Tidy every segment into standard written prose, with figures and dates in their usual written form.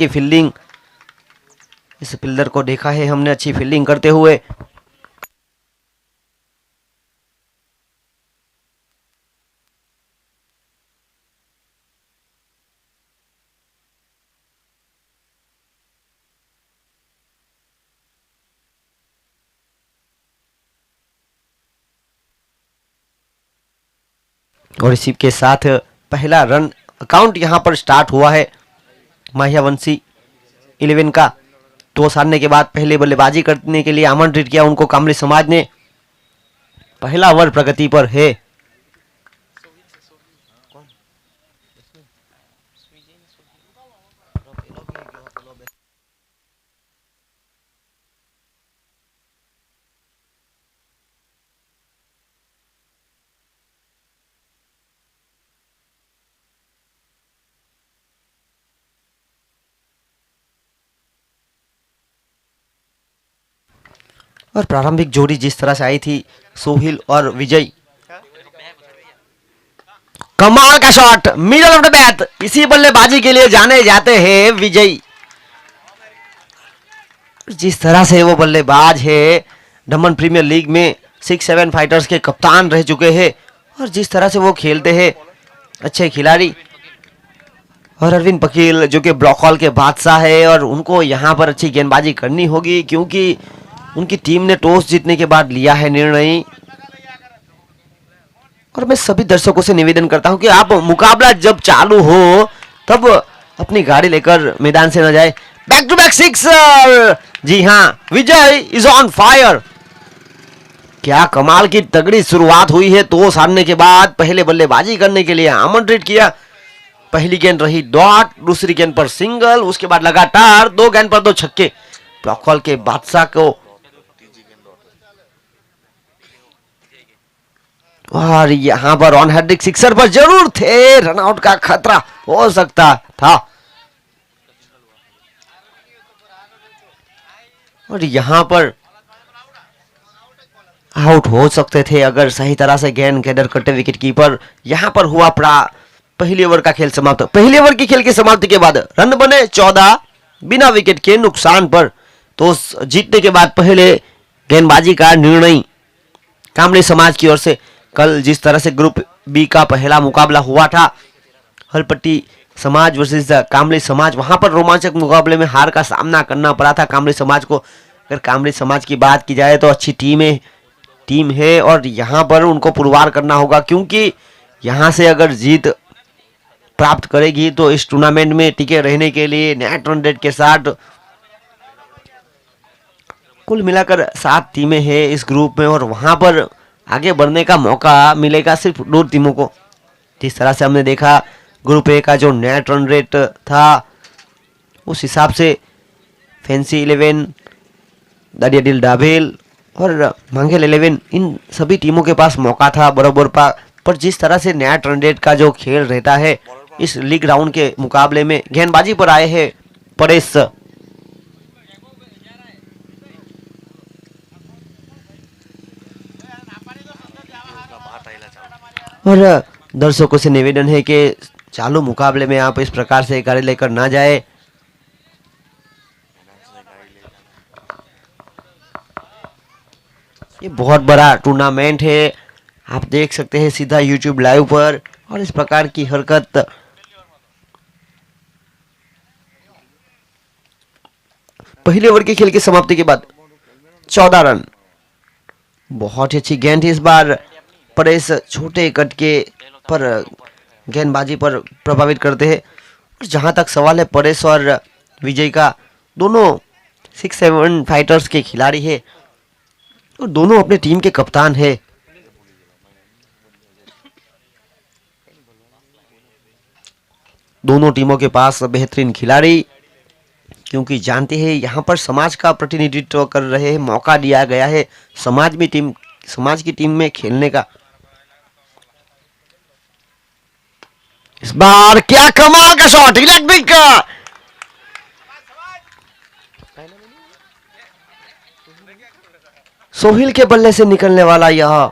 की फील्डिंग, इस फील्डर को देखा है हमने अच्छी फील्डिंग करते हुए। और इसी के साथ पहला रन अकाउंट यहां पर स्टार्ट हुआ है माह्यावंशी 11 का। टॉस हारने के बाद पहले बल्लेबाजी करने के लिए आमंत्रित किया उनको कामरी समाज ने। पहला ओवर प्रगति पर है। और प्रारंभिक जोड़ी जिस तरह से आई थी सोहिल और विजय, कमाल का shot middle of the bat, इसी बल्लेबाजी के लिए जाने जाते हैं विजय। जिस तरह से वो बल्लेबाज है, दमन प्रीमियर लीग में 6-7 फाइटर्स के कप्तान रह चुके हैं और जिस तरह से वो खेलते हैं, अच्छे खिलाड़ी। और अरविंद पकील जो कि ब्लॉक हॉल के बादशाह है और उनको यहाँ पर अच्छी गेंदबाजी करनी होगी क्योंकि उनकी टीम ने टॉस जीतने के बाद लिया है निर्णय। और मैं सभी दर्शकों से निवेदन करता हूं कि आप मुकाबला जब चालू हो तब अपनी गाड़ी लेकर मैदान से न जाए। बैक टू बैक सिक्सर, जी हां, विजय इज ऑन फायर। क्या कमाल की तगड़ी शुरुआत हुई है। टॉस हारने के बाद पहले बल्लेबाजी करने के लिए आमंत्रित किया। पहली गेंद रही डॉट, दूसरी गेंद पर सिंगल, उसके बाद लगातार 2 गेंद पर 2 छक्के। ब्लॉक हॉल के बादशाह को और यहां पर ऑन हेडिक सिक्सर पर जरूर थे, रनआउट का खतरा हो सकता था। और यहां पर आउट हो सकते थे अगर सही तरह से गेंद कैडर करते विकेट कीपर। यहां पर हुआ पहले ओवर का खेल समाप्त। पहले ओवर की खेल की समाप्ति के बाद रन बने 14 बिना विकेट के नुकसान पर। तो जीतने के बाद पहले गेंदबाजी का निर्णय कामड़ी समाज की ओर से। कल जिस तरह से ग्रुप बी का पहला मुकाबला हुआ था, हलपट्टी समाज वर्सेस कामड़ी समाज, वहां पर रोमांचक मुकाबले में हार का सामना करना पड़ा था कामड़ी समाज को। अगर कामड़ी समाज की बात की जाए तो अच्छी टीम है और यहां पर उनको पुरवार करना होगा क्योंकि यहां से अगर जीत प्राप्त करेगी तो इस टूर्नामेंट में टिके रहने के लिए नेट रन रेट के साथ कुल मिलाकर 7 टीमें हैं इस ग्रुप में और वहां पर आगे बढ़ने का मौका मिलेगा सिर्फ 2 टीमों को। जिस तरह से हमने देखा ग्रुप ए का जो नेट रन रेट था उस हिसाब से फैंसी 11, दाडियादिल डाबेल और मांगेल 11, इन सभी टीमों के पास मौका था बराबर पर जिस तरह से नेट रन रेट का जो खेल रहता है इस लीग राउंड के मुकाबले में गेंदबाजी पर आए हैं परेश। और दर्शकों से निवेदन है कि चालू मुकाबले में आप इस प्रकार से गाड़ी लेकर ना जाए। ये बहुत बड़ा टूर्नामेंट है, आप देख सकते हैं सीधा यूट्यूब लाइव पर। और इस प्रकार की हरकत पहले ओवर के खेल की समाप्ति के बाद 14 रन। बहुत ही अच्छी गेंद इस बार परेश छोटे कट के पर गेंदबाजी पर प्रभावित करते हैं। और जहां तक सवाल है परेश और विजय का, दोनों 6-7 फाइटर्स के खिलाड़ी है और दोनों अपने टीम के कप्तान है। दोनों टीमों के पास बेहतरीन खिलाड़ी, क्योंकि जानते हैं यहाँ पर समाज का प्रतिनिधित्व कर रहे हैं, मौका दिया गया है समाज की टीम में खेलने का। इस बार क्या कमाल का शॉट, इलेक्ट्रिक का। सोहिल के बल्ले से निकलने वाला यह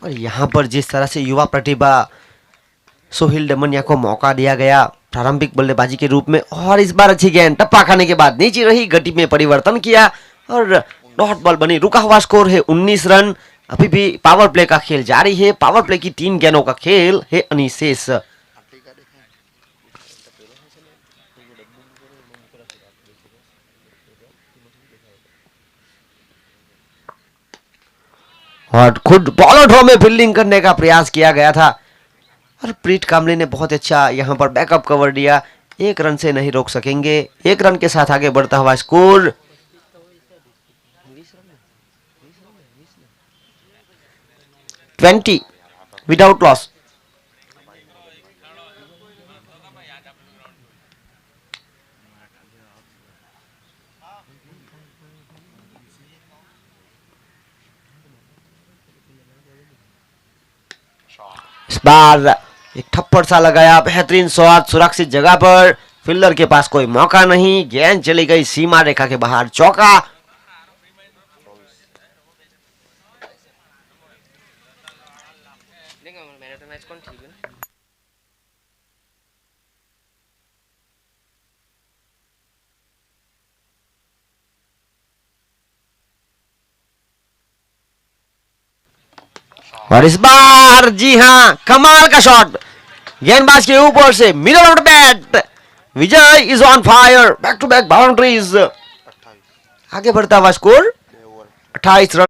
और यहाँ पर जिस तरह से युवा प्रतिभा सोहिल डमनिया को मौका दिया गया प्रारंभिक बल्लेबाजी के रूप में, और इस बार अच्छी गेंद टप्पा खाने के बाद नीचे रही, गति में परिवर्तन किया और डॉट बॉल बनी। रुका हुआ स्कोर है 19 रन। अभी भी पावर प्ले का खेल जारी है। पावर प्ले की 3 गेंदों का खेल है अनिशेष। और खुद बॉलर ड्रॉ में फील्डिंग करने का प्रयास किया गया था और प्रीत कामले ने बहुत अच्छा यहां पर बैकअप कवर दिया। 1 रन से नहीं रोक सकेंगे। 1 रन के साथ आगे बढ़ता हुआ स्कोर 20 विदाउट लॉस। इस बार एक थप्पड़ सा लगाया, बेहतरीन शॉट, सुरक्षित जगह पर, फील्डर के पास कोई मौका नहीं, गेंद चली गई सीमा रेखा के बाहर, चौका। और इस बार जी हां कमाल का शॉट, गेंदबाज के ऊपर से middle of the bat. Vijay is on fire, back to back boundaries. आगे बढ़ता हुआ स्कोर 28 रन।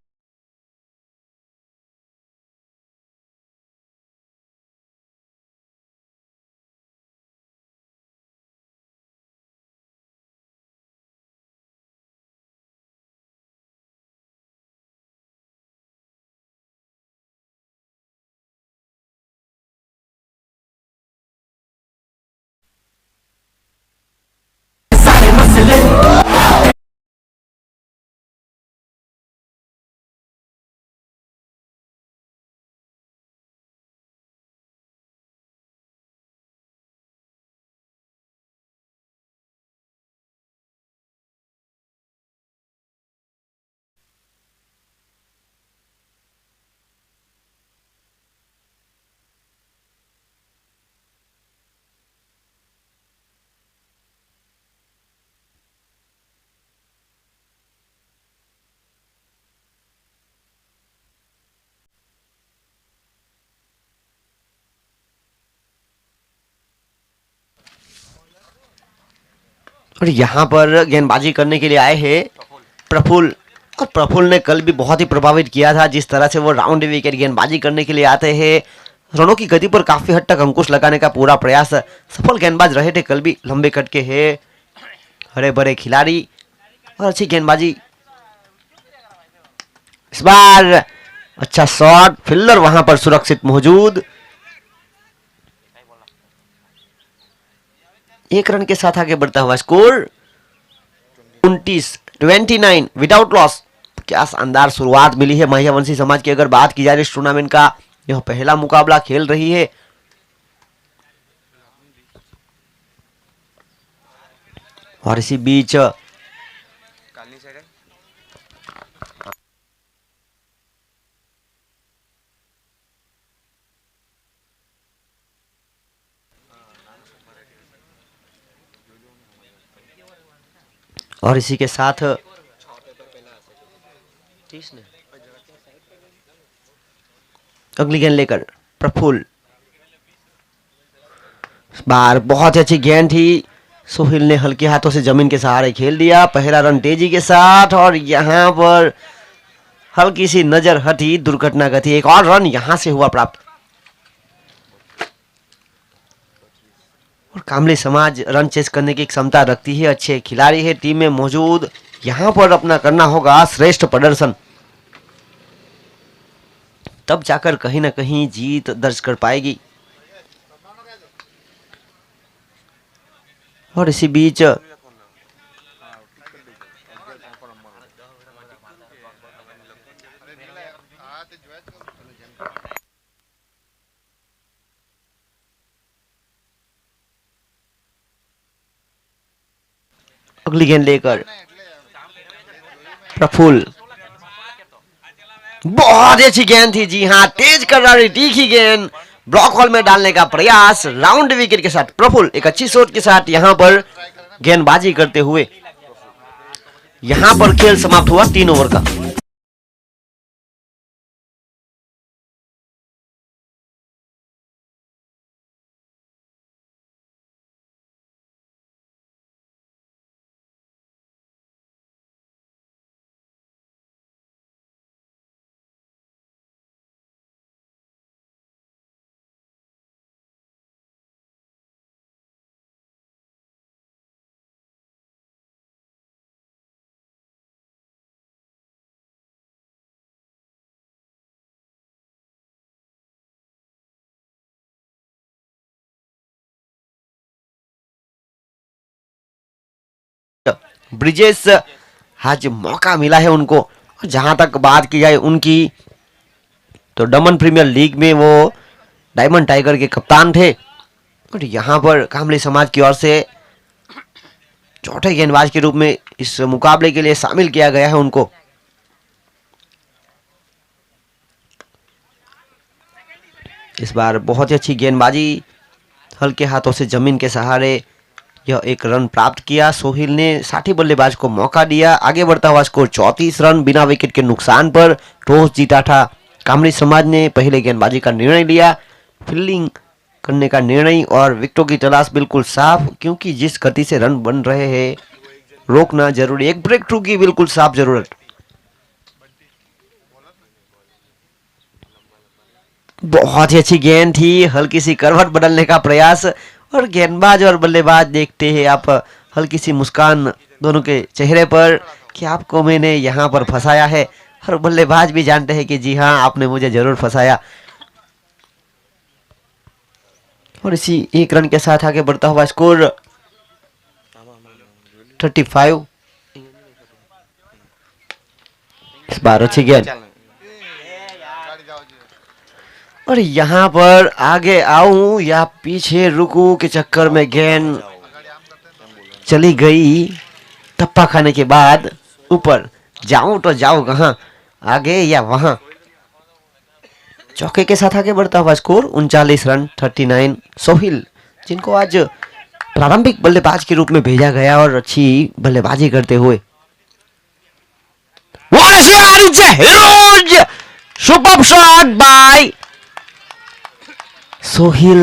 और यहां पर गेंदबाजी करने के लिए आए हैं प्रफुल्ल, और प्रफुल्ल ने कल भी बहुत ही प्रभावित किया था। जिस तरह से वो राउंड विकेट गेंदबाजी करने के लिए आते हैं, रनों की गति पर काफी हद तक अंकुश लगाने का पूरा प्रयास, सफल गेंदबाज रहे थे कल भी। लंबे कट के है, हरे भरे खिलाड़ी और अच्छी गेंदबाजी। इस बार अच्छा शॉट, फील्डर वहां पर सुरक्षित मौजूद। 1 रन के साथ आगे बढ़ता हुआ स्कोर 29 विदाउट लॉस। क्या शानदार शुरुआत मिली है महियावंशी समाज की। अगर बात की जाए इस टूर्नामेंट का, यह पहला मुकाबला खेल रही है। और इसी बीच और इसी के साथ अगली गेंद लेकर प्रफुल्ल, बार बहुत अच्छी गेंद थी। सोहिल ने हल्के हाथों से जमीन के सहारे खेल दिया। पहला रन तेजी के साथ, और यहां पर हल्की सी नजर हटी, दुर्घटना गति। एक और रन यहां से हुआ प्राप्त। और कामले समाज रन चेस करने की क्षमता रखती है, अच्छे खिलाड़ी है टीम में मौजूद। यहां पर अपना करना होगा श्रेष्ठ प्रदर्शन, तब जाकर कहीं ना कहीं जीत दर्ज कर पाएगी। और इसी बीच अगली गेंद लेकर प्रफुल्ल, बहुत अच्छी गेंद थी, जी हाँ, तेज करारी तीखी गेंद ब्लॉक हॉल में डालने का प्रयास राउंड विकेट के साथ। प्रफुल्ल एक अच्छी शॉट के साथ यहां पर गेंदबाजी करते हुए यहां पर खेल समाप्त हुआ 3 ओवर का। ब्रिजेश आज मौका मिला है उनको। जहां तक बात की जाए उनकी, तो दमन प्रीमियर लीग में वो डायमंड टाइगर के कप्तान थे और यहाँ पर कामली समाज की ओर से चौथे गेंदबाज के रूप में इस मुकाबले के लिए शामिल किया गया है उनको। इस बार बहुत ही अच्छी गेंदबाजी, हल्के हाथों से जमीन के सहारे यह एक रन प्राप्त किया। सोहिल ने साथी बल्लेबाज को मौका दिया, आगे बढ़ता हुआ स्कोर 34 रन बिना विकेट के नुकसान पर टॉस जीता था। कामरी समाज ने पहले गेंदबाजी का निर्णय लिया, फील्डिंग करने का निर्णय और विकेटों की तलाश बिल्कुल साफ, क्योंकि जिस गति से रन बन रहे हैं रोकना जरूरी, एक ब्रेक थ्रू की बिल्कुल साफ जरूरत। बहुत ही अच्छी गेंद थी, हल्की सी करवट बदलने का प्रयास और गेंदबाज और बल्लेबाज देखते हैं आप हल्की सी मुस्कान दोनों के चेहरे पर कि आपको मैंने यहाँ पर फंसाया है, और बल्लेबाज भी जानते हैं कि जी हाँ, आपने मुझे जरूर फंसाया। और इसी एक रन के साथ आगे बढ़ता हुआ स्कोर 35। इस बार अच्छी गेंद और यहाँ पर आगे आऊं या पीछे रुकूं के चक्कर में गेंद चली गई। टप्पा खाने के बाद ऊपर जाऊं तो जाऊं कहां, आगे या वहां। चौके के साथ आगे बढ़ता हुआ स्कोर 39 रन 39। सोहिल, जिनको आज प्रारंभिक बल्लेबाज के रूप में भेजा गया और अच्छी बल्लेबाजी करते हुए, सुपर शॉट बाय सोहिल।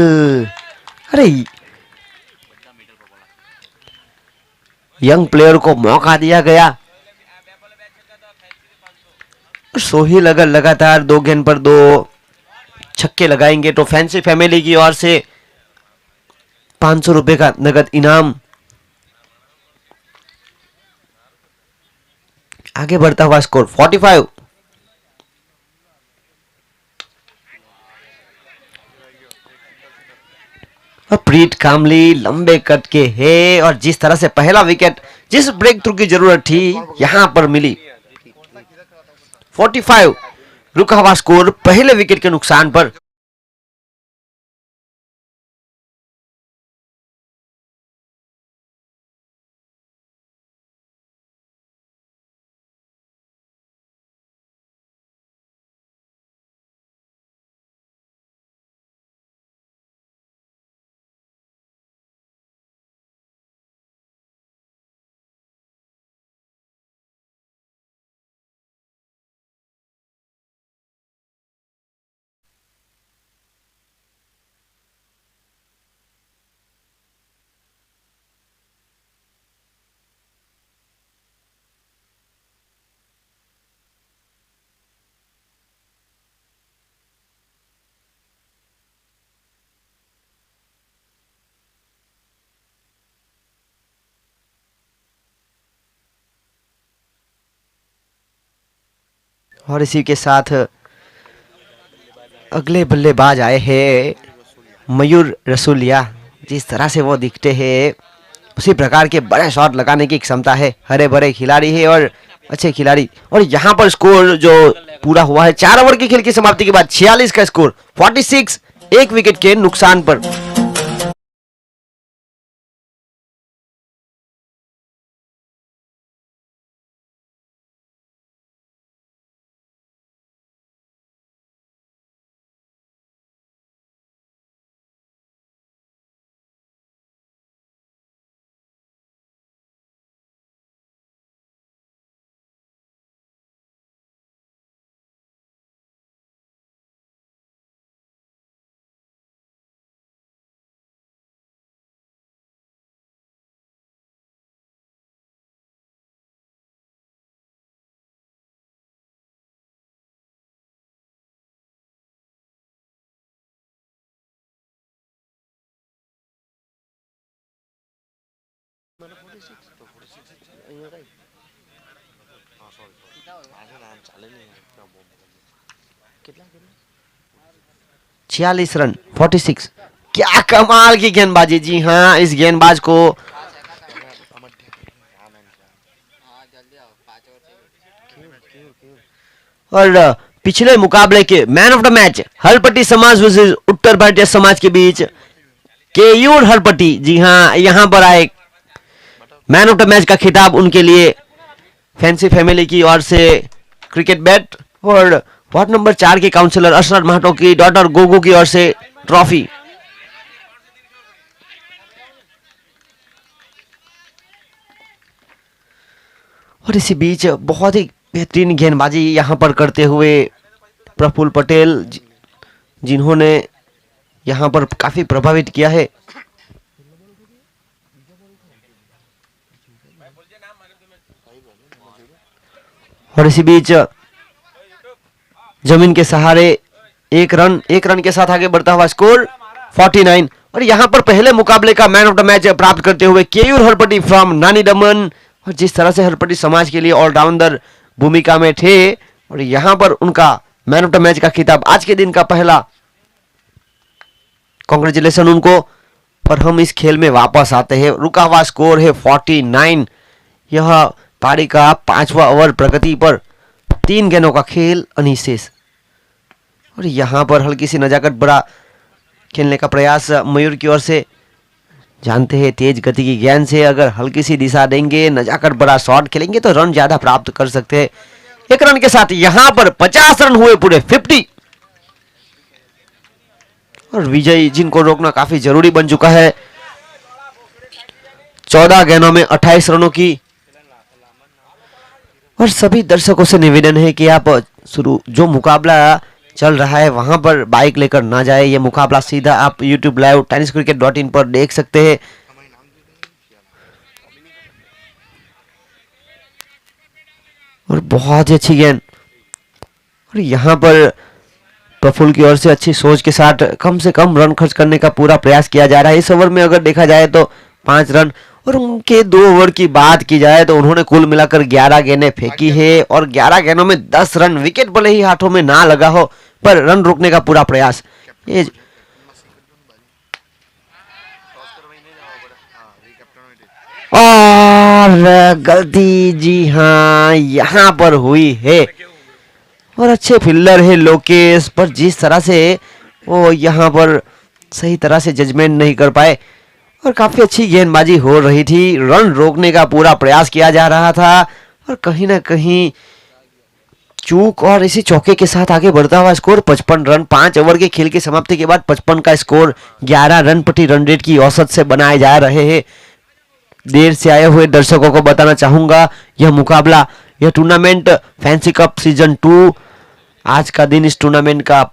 अरे यंग प्लेयर को मौका दिया गया। सोहिल अगर लगातार 2 गेंद पर 2 छक्के लगाएंगे तो फैंसी फैमिली की ओर से 500 रुपए का नगद इनाम। आगे बढ़ता हुआ स्कोर 45। प्रीत कामली लंबे कट के है और जिस तरह से पहला विकेट, जिस ब्रेक थ्रू की जरूरत थी यहां पर मिली। 45 रुका हुआ स्कोर पहले विकेट के नुकसान पर। और इसी के साथ अगले बल्लेबाज आए हैं मयूर रसूलिया। जिस तरह से वो दिखते हैं उसी प्रकार के बड़े शॉट लगाने की क्षमता है, हरे भरे खिलाड़ी है और अच्छे खिलाड़ी। और यहाँ पर स्कोर जो पूरा हुआ है 4 ओवर की खेल की समाप्ति के बाद 46 का स्कोर 46, एक विकेट के नुकसान पर। छियालीस रन 46। क्या कमाल की गेंदबाजी। जी हाँ, इस गेंदबाज को और पिछले मुकाबले के मैन ऑफ द मैच हरपट्टी समाज वर्सेस उत्तर भारतीय समाज के बीच केयूर हरपट्टी, जी हाँ, यहां पर आए मैन ऑफ द मैच का खिताब उनके लिए फैंसी फैमिली की ओर से क्रिकेट बैट और वार्ड नंबर 4 के काउंसलर असरत महतो की डॉटर गोगो की ओर से ट्रॉफी। और इसी बीच बहुत ही बेहतरीन गेंदबाजी यहां पर करते हुए प्रफुल्ल पटेल, जिन्होंने यहां पर काफी प्रभावित किया है। और इसी बीच जमीन के सहारे एक रन के साथ आगे बढ़ता हुआ स्कोर 49। और यहां पर पहले मुकाबले का मैन ऑफ द मैच प्राप्त करते हुए केयूर हरपट्टी फ्रॉम नानी दमन। और जिस तरह से हरपट्टी समाज के लिए ऑलराउंडर भूमिका में थे और यहां पर उनका मैन ऑफ द मैच का खिताब आज के दिन का पहला। कांग्रेचुलेशन उनको। और हम इस खेल में वापस आते हैं। रुका हुआ स्कोर है 49। यह पारी का 5वां ओवर प्रगति पर 3 गेंदों का खेल अनिशेष। और यहां पर हल्की सी नजाकत बड़ा खेलने का प्रयास मयूर की ओर से। जानते हैं तेज गति की गेंद से अगर हल्की सी दिशा देंगे, नजाकत बड़ा शॉट खेलेंगे तो रन ज्यादा प्राप्त कर सकते हैं। 1 रन के साथ यहां पर 50 रन हुए पूरे 50। और विजय जिनको रोकना काफी जरूरी बन चुका है। 14 गेंदों में 28 रनों की। और सभी दर्शकों से निवेदन है कि आप शुरू जो मुकाबला चल रहा है वहां पर बाइक लेकर ना जाए। ये मुकाबला सीधा आप YouTube लाइव tenniscricket.in पर देख सकते हैं। और बहुत ही अच्छी गेंद। और यहाँ पर प्रफुल्ल की ओर से अच्छी सोच के साथ कम से कम रन खर्च करने का पूरा प्रयास किया जा रहा है। इस ओवर में अगर देखा जाए तो 5 रन। और उनके 2 ओवर की बात की जाए तो उन्होंने कुल मिलाकर 11 गेंदें फेंकी है और 11 गेंदों में 10 रन। विकेट भले ही हाथों में ना लगा हो पर रन रोकने का पूरा प्रयास। ये और गलती, जी हाँ, यहाँ पर हुई है। और अच्छे फील्डर है लोकेश, पर जिस तरह से वो यहाँ पर सही तरह से जजमेंट नहीं कर पाए। और काफी अच्छी गेंदबाजी हो रही थी। रन रोकने का पूरा प्रयास किया जा रहा था और कहीं ना कहीं चूक और इसी चौके के साथ आगे बढ़ता हुआ स्कोर 55 रन। 5 ओवर के खेल की समाप्ति के बाद 55 का स्कोर 11 रन प्रति रन रेट की औसत से बनाए जा रहे हैं। देर से आए हुए दर्शकों को बताना चाहूंगा यह मुकाबला, यह टूर्नामेंट फैंसी कप सीजन 2 आज का दिन इस टूर्नामेंट का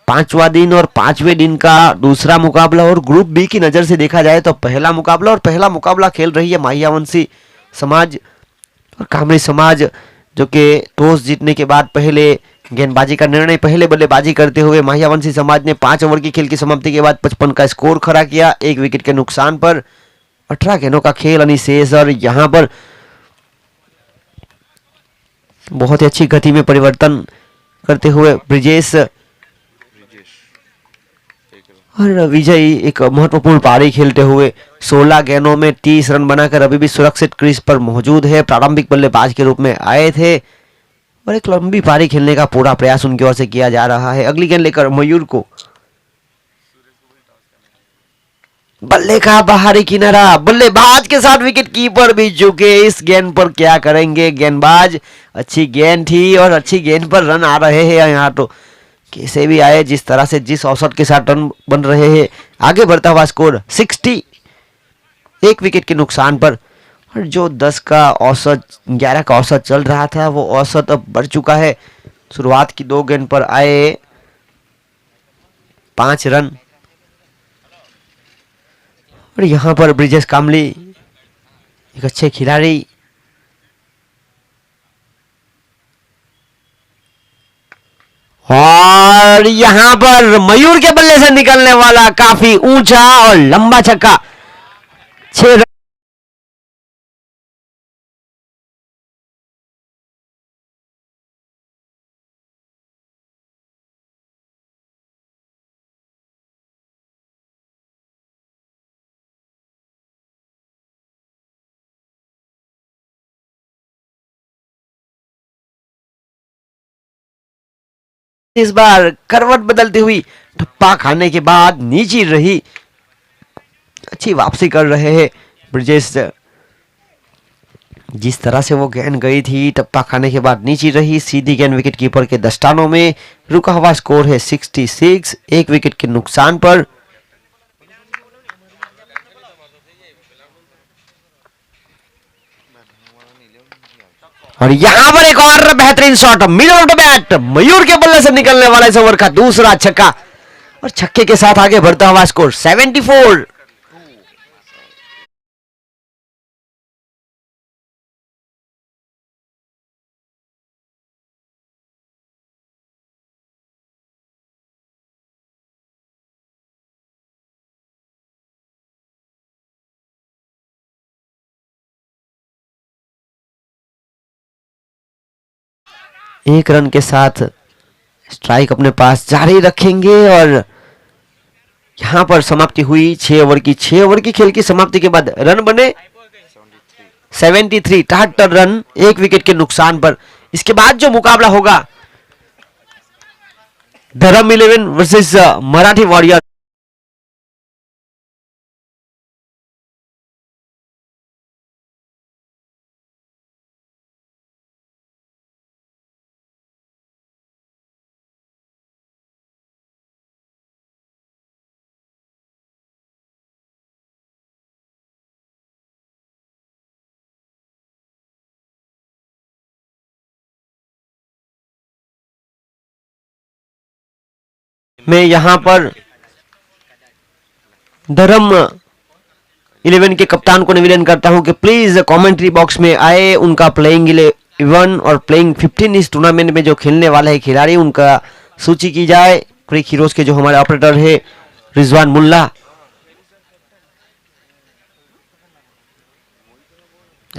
5वां दिन और 5वें दिन का दूसरा मुकाबला। और ग्रुप बी की नजर से देखा जाए तो पहला मुकाबला, और पहला मुकाबला खेल रही है माहियावंशी समाज और कामरी समाज, जो कि टॉस जीतने के बाद पहले गेंदबाजी का निर्णय, पहले बल्लेबाजी करते हुए माहियावंशी समाज ने 5 ओवर की खेल की समाप्ति के बाद 55 का स्कोर खड़ा किया 1 विकेट के नुकसान पर। 18 गेंदों का खेल अनिशेष। और यहाँ पर बहुत ही अच्छी गति में परिवर्तन करते हुए ब्रिजेश और विजय एक महत्वपूर्ण पारी खेलते हुए 16 गेंदों में 30 रन बनाकर अभी भी सुरक्षित क्रीज पर मौजूद है। प्रारंभिक बल्लेबाज के रूप में आए थे और एक लंबी पारी खेलने का पूरा प्रयास उनकी ओर से किया जा रहा है। अगली गेंद लेकर मयूर को बल्ले का बाहरी किनारा, बल्लेबाज के साथ विकेट कीपर भी चुके। इस गेंद पर क्या करेंगे गेंदबाज। अच्छी गेंद थी और अच्छी गेंद पर रन आ रहे हैं। यहाँ तो कैसे भी आए, जिस तरह से जिस औसत के साथ रन बन रहे हैं, आगे बढ़ता हुआ स्कोर 60 1 विकेट के नुकसान पर। और जो 10 का औसत 11 का औसत चल रहा था वो औसत अब बढ़ चुका है। शुरुआत की 2 गेंद पर आए 5 रन। और यहाँ पर ब्रिजेश कामली एक अच्छे खिलाड़ी, और यहाँ पर मयूर के बल्ले से निकलने वाला काफी ऊंचा और लंबा छक्का 6 रन। इस बार करवट बदलती हुई ठप्पा खाने के बाद नीचे रही। अच्छी वापसी कर रहे हैं ब्रिजेश। जिस तरह से वो गेंद गई थी टप्पा खाने के बाद नीचे रही, सीधी गेंद विकेट कीपर के दस्तानों में। रुका हुआ स्कोर है 66, एक विकेट के नुकसान पर। और यहां पर एक और बेहतरीन shot middle of the bat, Mayur के बल्ले से निकलने वाला इस ओवर का दूसरा छक्का और छक्के के साथ आगे बढ़ता हुआ स्कोर 74। एक रन के साथ स्ट्राइक अपने पास जारी रखेंगे और यहां पर समाप्ति हुई 6 ओवर की खेल की समाप्ति के बाद रन बने 73, 73 रन, एक विकेट के नुकसान पर। इसके बाद जो मुकाबला होगा धर्म 11 वर्सेस मराठी वॉरियर। मैं यहां पर धर्म 11 के कप्तान को निवेदन करता हूं कि प्लीज कमेंट्री बॉक्स में आए, उनका प्लेइंग 11 और प्लेइंग 15 इस टूर्नामेंट में जो खेलने वाले हैं खिलाड़ी उनका सूची की जाए। क्रिक हीरोज के जो हमारे ऑपरेटर है रिजवान मुल्ला।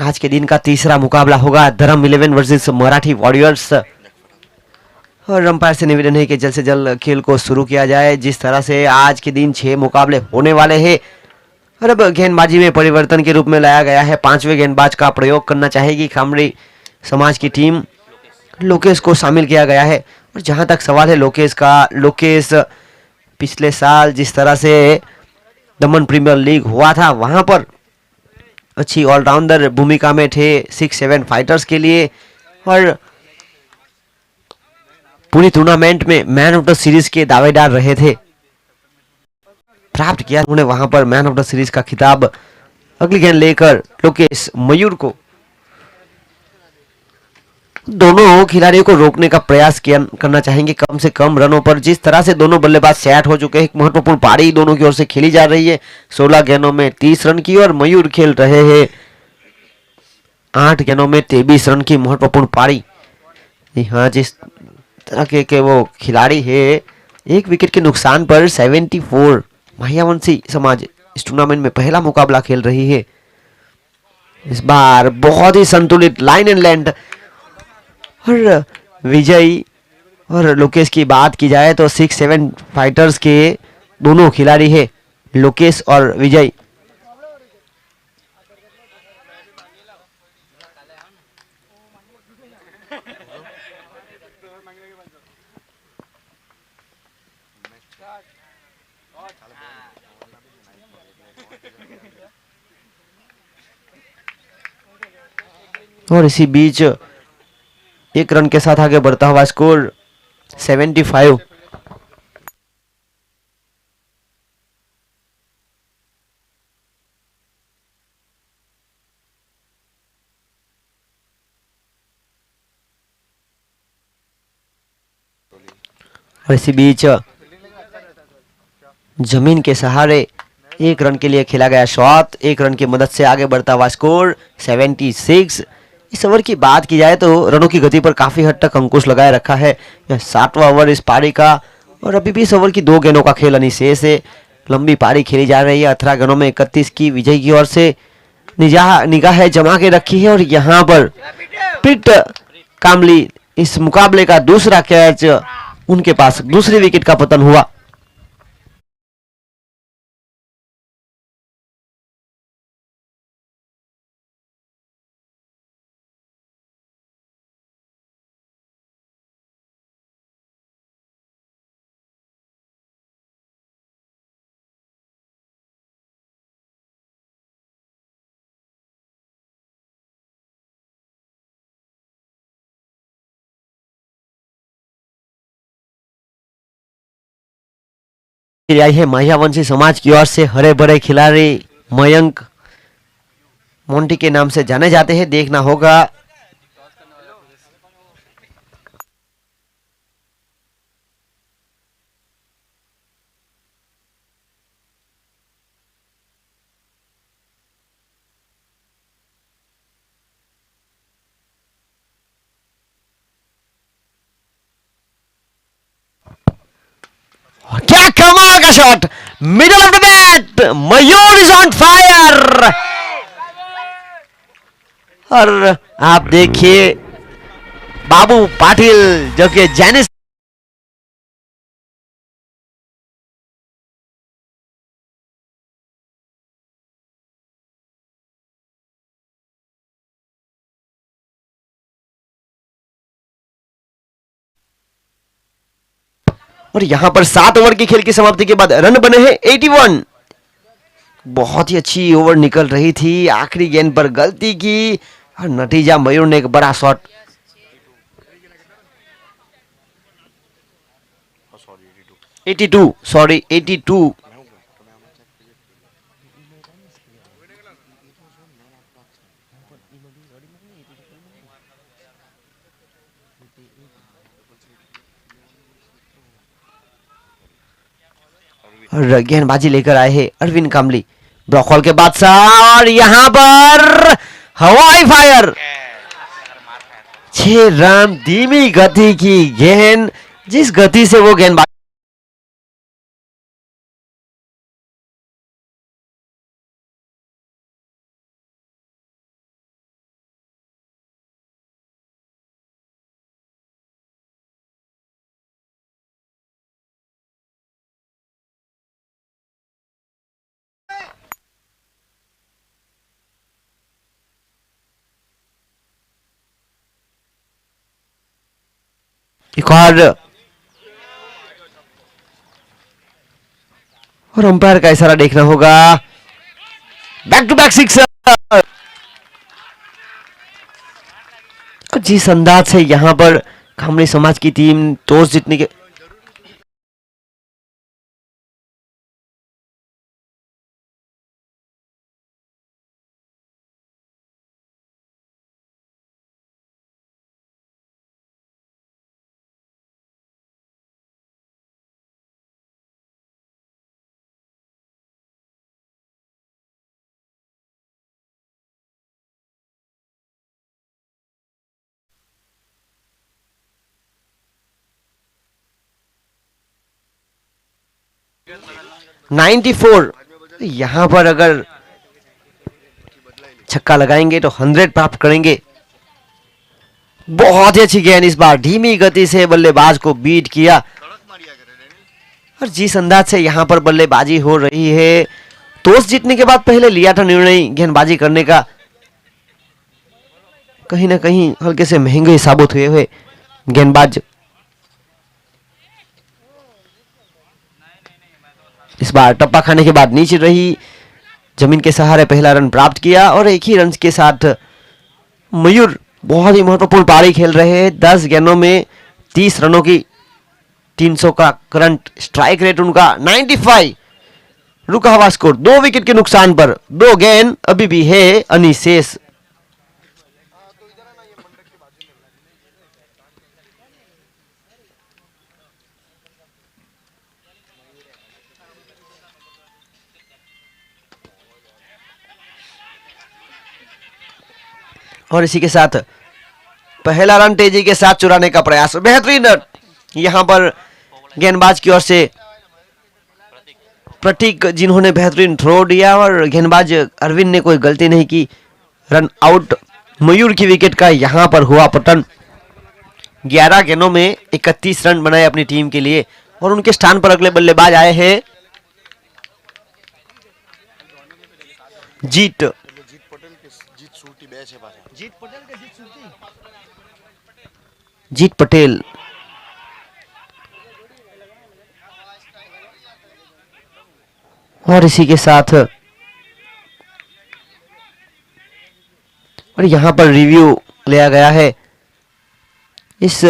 आज के दिन का तीसरा मुकाबला होगा धर्म 11 वर्सेस मराठी वॉरियर्स। और अंपायर से निवेदन है कि जल्द से जल्द खेल को शुरू किया जाए। जिस तरह से आज के दिन 6 मुकाबले होने वाले हैं और अब गेंदबाजी में परिवर्तन के रूप में लाया गया है। 5वें गेंदबाज का प्रयोग करना चाहेगी खामड़ी समाज की टीम। लोकेश को शामिल किया गया है। और जहां तक सवाल है लोकेश का, लोकेश पिछले साल जिस तरह से दमन प्रीमियर लीग हुआ था वहां पर अच्छी ऑलराउंडर भूमिका में थे 6-7 फाइटर्स के लिए और पूरी टूर्नामेंट में मैन ऑफ द सीरीज के दावेदार रहे थे। प्राप्त किया उन्होंने वहां पर मैन ऑफ द सीरीज का खिताब। अगली गेंद लेकर लोकेश मयूर को दोनों खिलाड़ियों को रोकने का प्रयास करना चाहेंगे कम से कम रनों पर। जिस तरह से दोनों बल्लेबाज सेट हो चुके हैं, एक महत्वपूर्ण पारी दोनों की ओर से खेली जा रही है 16 गेंदों में 30 रन की और मयूर खेल रहे हैं 8 गेंदों में 23 रन की महत्वपूर्ण पारी। हाँ, जिस तरह के वो खिलाड़ी है एक विकेट के नुकसान पर 74। माहियावंशी समाज इस टूर्नामेंट में पहला मुकाबला खेल रही है। इस बार बहुत ही संतुलित लाइन एंड लेंथ। और विजय और लोकेश की बात की जाए तो 6-7 फाइटर्स के दोनों खिलाड़ी है लोकेश और विजय। और इसी बीच एक रन के साथ आगे बढ़ता हुआ स्कोर 75। और इसी बीच जमीन के सहारे एक रन के लिए खेला गया शॉट, एक रन की मदद से आगे बढ़ता हुआ स्कोर 76। इस ओवर की बात की जाए तो रनों की गति पर काफी हद तक अंकुश लगाए रखा है। यह 7वां ओवर इस पारी का और अभी भी इस ओवर की 2 गेंदों का खेल अनिशेष है। लंबी पारी खेली जा रही है 18 गेंदों में 31 की विजय की ओर से निगाह जमा के रखी है। और यहाँ पर पिट कामली इस मुकाबले का दूसरा कैच, उनके पास दूसरी विकेट का पतन हुआ। आई है मायावंशी समाज की ओर से हरे भरे खिलाड़ी मयंक मोंटी के नाम से जाने जाते हैं। देखना होगा क्या कमाल का shot, middle of the bat, Mayur is on fire. और आप देखिए बाबू पाटिल जो कि जेनिस और यहां पर 7 ओवर की खेल की समाप्ति के बाद रन बने हैं 81। बहुत ही अच्छी ओवर निकल रही थी, आखिरी गेंद पर गलती की और नतीजा मयूर ने एक बड़ा शॉट। सॉरी 82। और गेंदबाजी लेकर आए हैं अरविंद कामली, ब्रॉकहॉल के बादशाह, और यहां पर हवाई फायर, 6 रन, धीमी गति की गेंद, जिस गति से वो गेंदबाजी एक और अंपायर का इशारा देखना होगा। बैक टू बैक सिक्सर, जिस अंदाज से यहां पर कामली समाज की टीम टॉस जीतने के नाइन्टी 94, यहां पर अगर छक्का लगाएंगे तो 100 प्राप्त करेंगे। बहुत ही अच्छी गेंद, इस बार धीमी गति से बल्लेबाज को बीट किया और जिस अंदाज से यहां पर बल्लेबाजी हो रही है, टॉस जीतने के बाद पहले लिया था निर्णय गेंदबाजी करने का, कहीं ना कहीं हल्के से महंगे साबित हुए गेंदबाज इस बार टप्पा खाने के बाद नीचे रही, जमीन के सहारे पहला रन प्राप्त किया और एक ही रन के साथ मयूर बहुत ही महत्वपूर्ण पारी खेल रहे हैं। 10 गेंदों में 30 रनों की 300 का करंट स्ट्राइक रेट उनका 95। रुका हुआ स्कोर 2 विकेट के नुकसान पर, 2 गेंद अभी भी है अनिशेष। और इसी के साथ पहला रन तेजी के साथ चुराने का प्रयास, बेहतरीन रन यहां पर गेंदबाज की ओर से प्रतीक, जिन्होंने बेहतरीन थ्रो दिया और गेंदबाज अरविंद ने कोई गलती नहीं की। रन आउट, मयूर की विकेट का यहां पर हुआ पतन। 11 गेंदों में 31 रन बनाए अपनी टीम के लिए और उनके स्थान पर अगले बल्लेबाज आए हैं जीत पटेल। और इसी के साथ और यहां पर रिव्यू लिया गया है। इस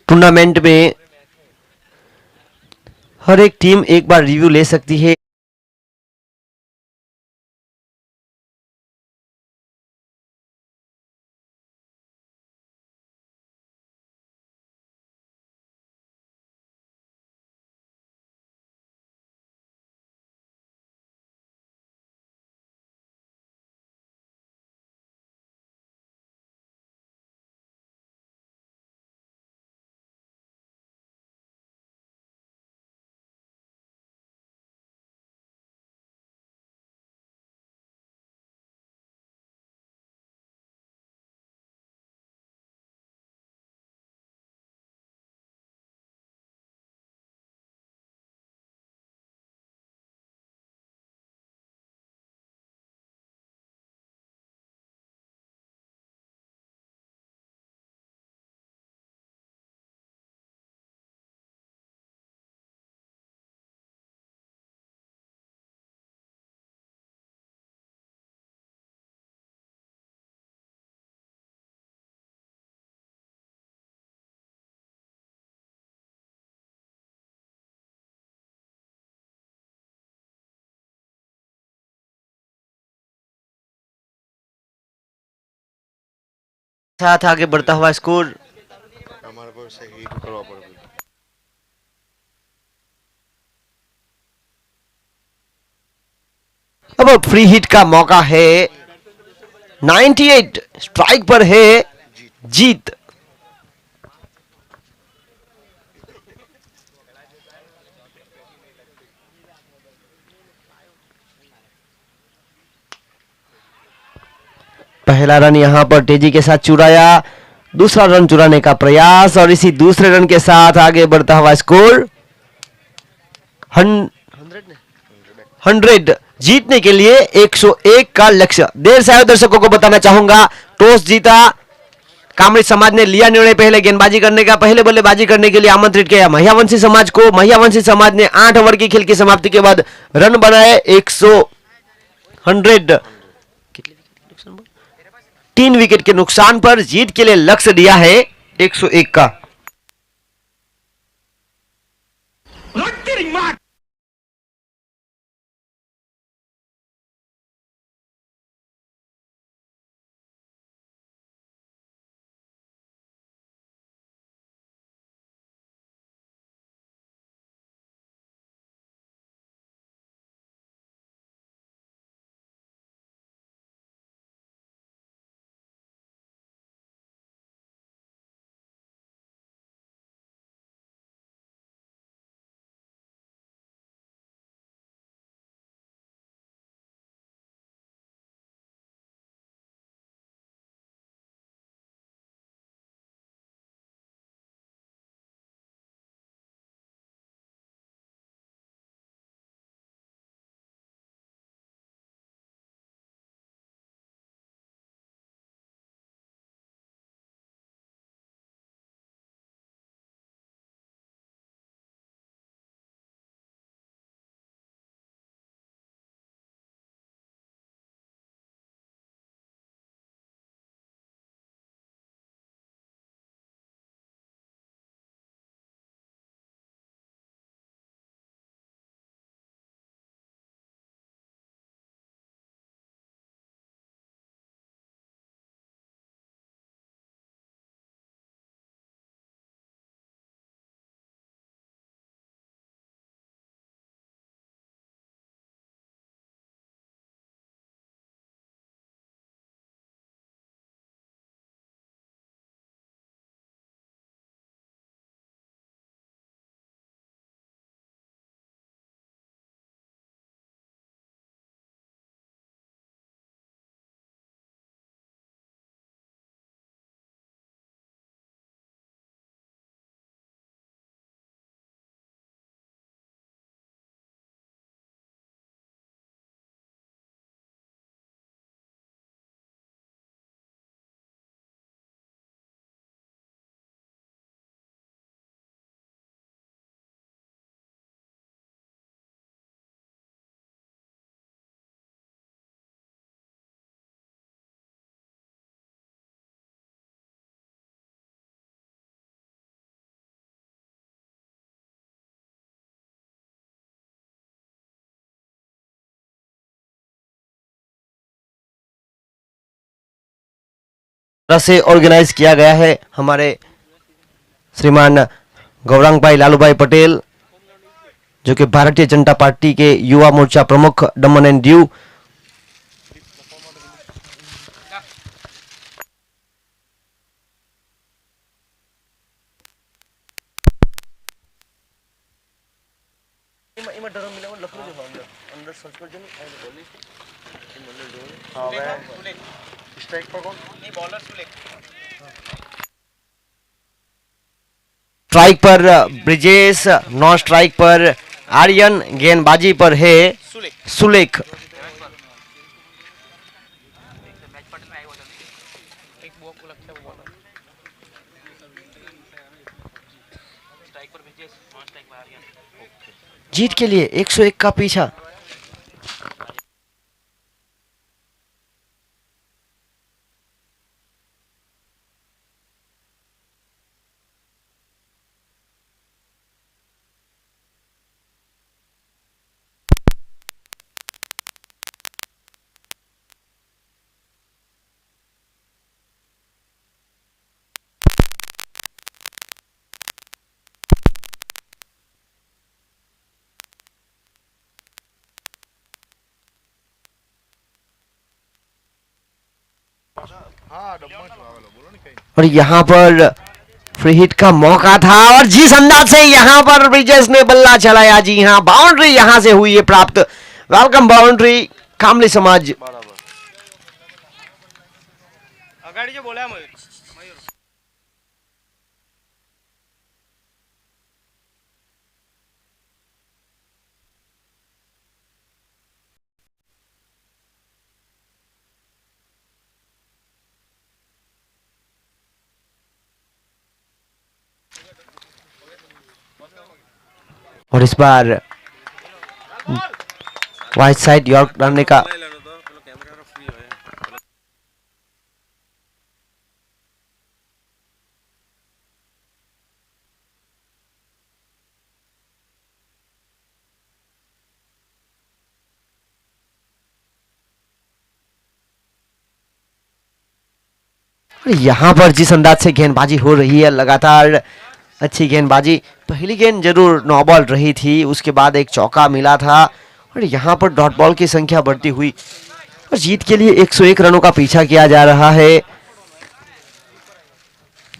टूर्नामेंट में हर एक टीम एक बार रिव्यू ले सकती है। साथ आगे बढ़ता हुआ स्कोर। अब फ्री हिट का मौका है। 98 स्ट्राइक पर है जीत। पहला रन यहां पर तेजी के साथ चुराया, दूसरा रन चुराने का प्रयास और इसी दूसरे रन के साथ आगे बढ़ता हुआ स्कोर 100। जीतने के लिए 101 का लक्ष्य। देर से आए दर्शकों को बताना चाहूंगा, टॉस जीता कामड़ी समाज ने, लिया निर्णय पहले गेंदबाजी करने का। पहले बल्लेबाजी करने के लिए आमंत्रित किया महियावंशी समाज को। महियावंशी समाज ने 8 ओवर की खेल की समाप्ति के बाद रन बनाए 100। 3 विकेट के नुकसान पर जीत के लिए लक्ष्य दिया है 101 का। तरह से ऑर्गेनाइज किया गया है हमारे श्रीमान गौरांग भाई लालू भाई पटेल, जो कि भारतीय जनता पार्टी के युवा मोर्चा प्रमुख दमन एंड दीव। स्ट्राइक पर ब्रिजेश, नॉन स्ट्राइक पर आर्यन, गेंदबाजी पर है सुलेख। जीत के लिए 101 का पीछा। और यहाँ पर फ्री हिट का मौका था और जिस अंदाज से यहाँ पर ब्रिजेश ने बल्ला चलाया, जी हाँ, बाउंड्री यहाँ से हुई है प्राप्त। वेलकम बाउंड्री कामली समाज। अगाड़ी जो बोला है और इस बार वाइट साइड यॉर्क डालने का यहाँ पर जिस अंदाज से गेंदबाजी हो रही है, लगातार अच्छी गेंदबाजी। पहली गेंद जरूर नो बॉल रही थी, उसके बाद एक चौका मिला था और यहाँ पर डॉट बॉल की संख्या बढ़ती हुई और जीत के लिए 101 रनों का पीछा किया जा रहा है,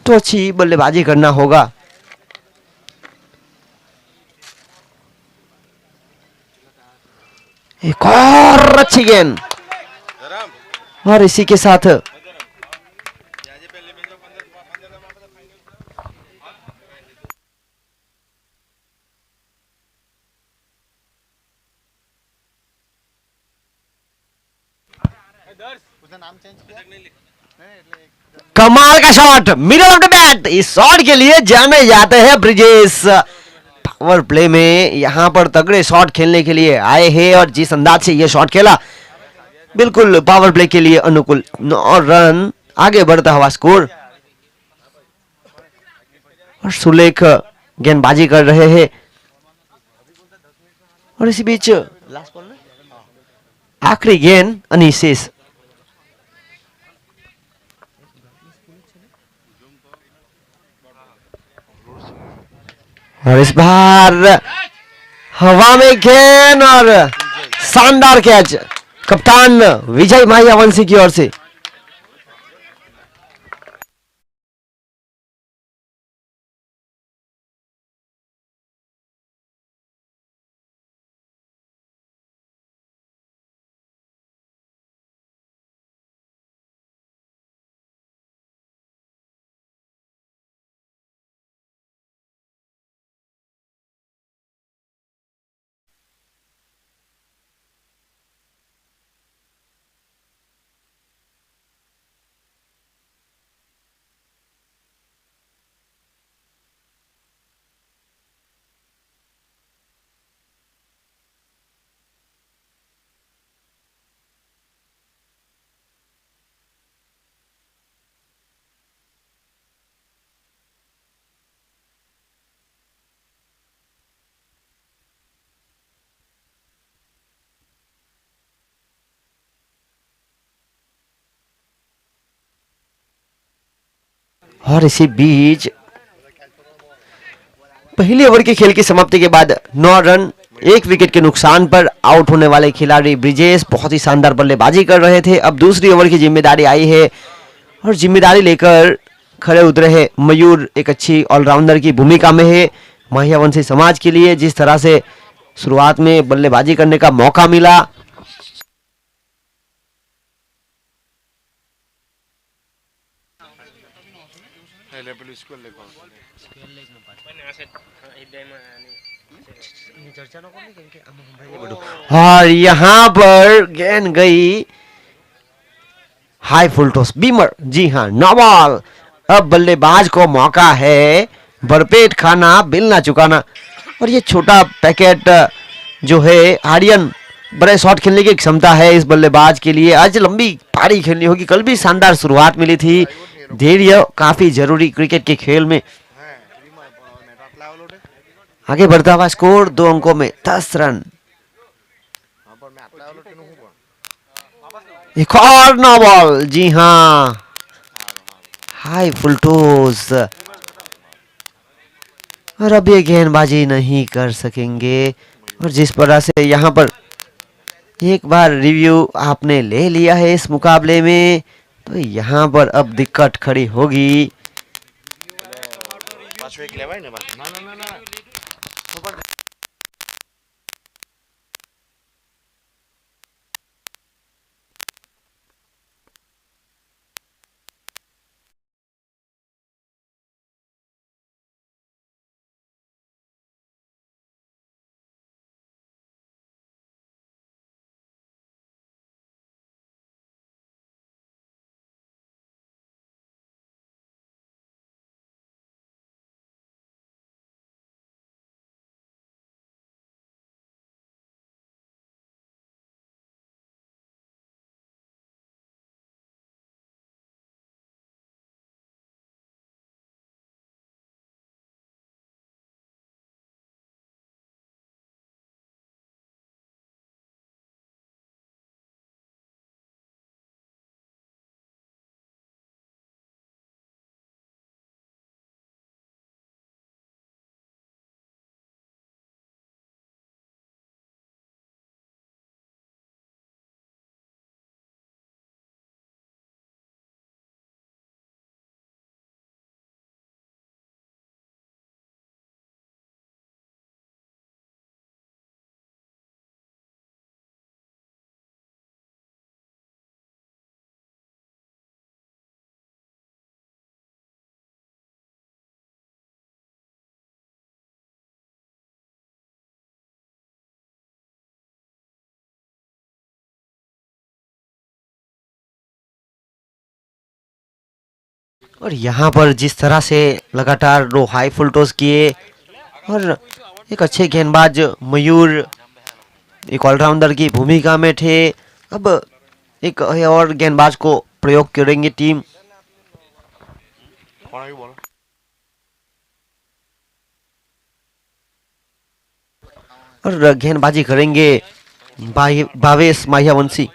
तो अच्छी बल्लेबाजी करना होगा। एक और अच्छी गेंद और इसी के साथ कमाल का shot, middle of the bat. इस शॉट के लिए जाने जाते हैं ब्रिजेश। पावर प्ले में यहाँ पर तगड़े शॉट खेलने के लिए आए हैं और जिस अंदाज से ये शॉट खेला, बिल्कुल पावर प्ले के लिए अनुकूल। 9 रन आगे बढ़ता हुआ स्कोर और सुलेख गेंदबाजी कर रहे हैं और इसी बीच आखिरी गेंद अनिशेष। और इस बार हवा में गेंद और शानदार कैच कप्तान विजय माहियावंशी की ओर से। और इसी बीच पहले ओवर के खेल की समाप्ति के बाद 9 रन 1 विकेट के नुकसान पर आउट होने वाले खिलाड़ी ब्रिजेश बहुत ही शानदार बल्लेबाजी कर रहे थे। अब दूसरी ओवर की जिम्मेदारी आई है और जिम्मेदारी लेकर खड़े उतरे हैं मयूर। एक अच्छी ऑलराउंडर की भूमिका में है माहियावंशी समाज के लिए। जिस तरह से शुरुआत में बल्लेबाजी करने का मौका मिला, और यहां पर गेंद गई हाई फुल टॉस बीमर। जी हाँ, नो बॉल। अब बल्लेबाज को मौका है भरपेट खाना बिल ना चुकाना। और ये छोटा पैकेट जो है आर्यन, बड़े शॉट खेलने की क्षमता है इस बल्लेबाज के लिए। आज लंबी पारी खेलनी होगी। कल भी शानदार शुरुआत मिली थी। धैर्य काफी जरूरी क्रिकेट के खेल में। आगे बढ़ता हुआ स्कोर 2 अंकों में 10 रन। एक और नो बॉल। जी हाँ, हाई फुल टॉस। और अब ये गेंदबाजी नहीं कर सकेंगे। और जिस तरह से यहाँ पर एक बार रिव्यू आपने ले लिया है इस मुकाबले में, तो यहाँ पर अब दिक्कत खड़ी होगी। और यहाँ पर जिस तरह से लगातार 2 हाई फुल टॉस किए और एक अच्छे गेंदबाज मयूर एक ऑलराउंडर की भूमिका में थे। अब एक और गेंदबाज को प्रयोग करेंगे टीम। और गेंदबाजी करेंगे भावेश माहियावंशी।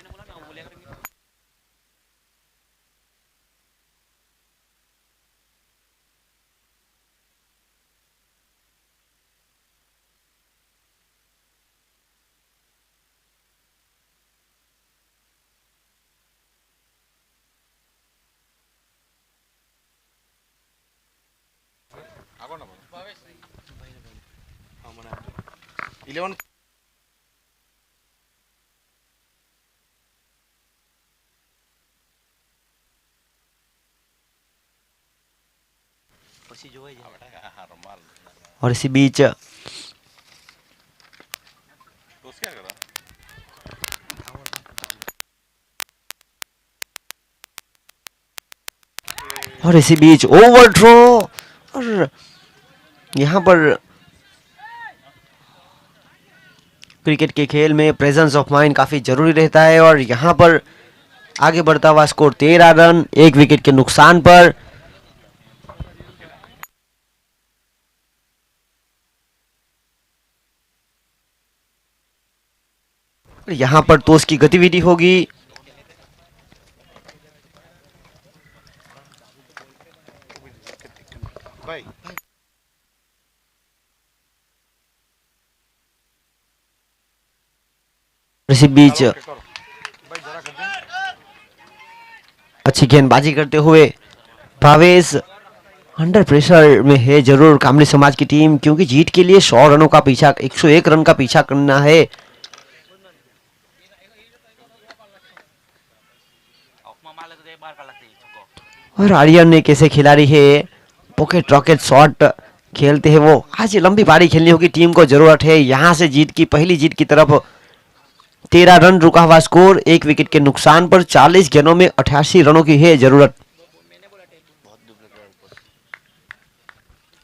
और इसी बीच ओवर थ्रो। और यहाँ पर क्रिकेट के खेल में प्रेजेंस ऑफ माइंड काफी जरूरी रहता है। और यहाँ पर आगे बढ़ता हुआ स्कोर 13 रन 1 विकेट के नुकसान पर। यहाँ पर टॉस की गतिविधि होगी। भाई इसी बीच चलो, करो भाई जरा कर दे अच्छी गेंदबाजी करते हुए भावेश अंडर प्रेशर में है जरूर कामली समाज की टीम, क्योंकि जीत के लिए 100 रनों का पीछा, 101 रन का पीछा करना है। और आर्यन ने कैसे खिलाड़ी है, पॉकेट रॉकेट शॉट खेलते हैं वो। आज ये लंबी पारी खेलनी होगी, टीम को जरूरत है यहाँ से जीत की, पहली जीत की तरफ। 13 रन रुका हुआ स्कोर, एक विकेट के नुकसान पर 40 गेंदों में 88 रनों की है जरूरत।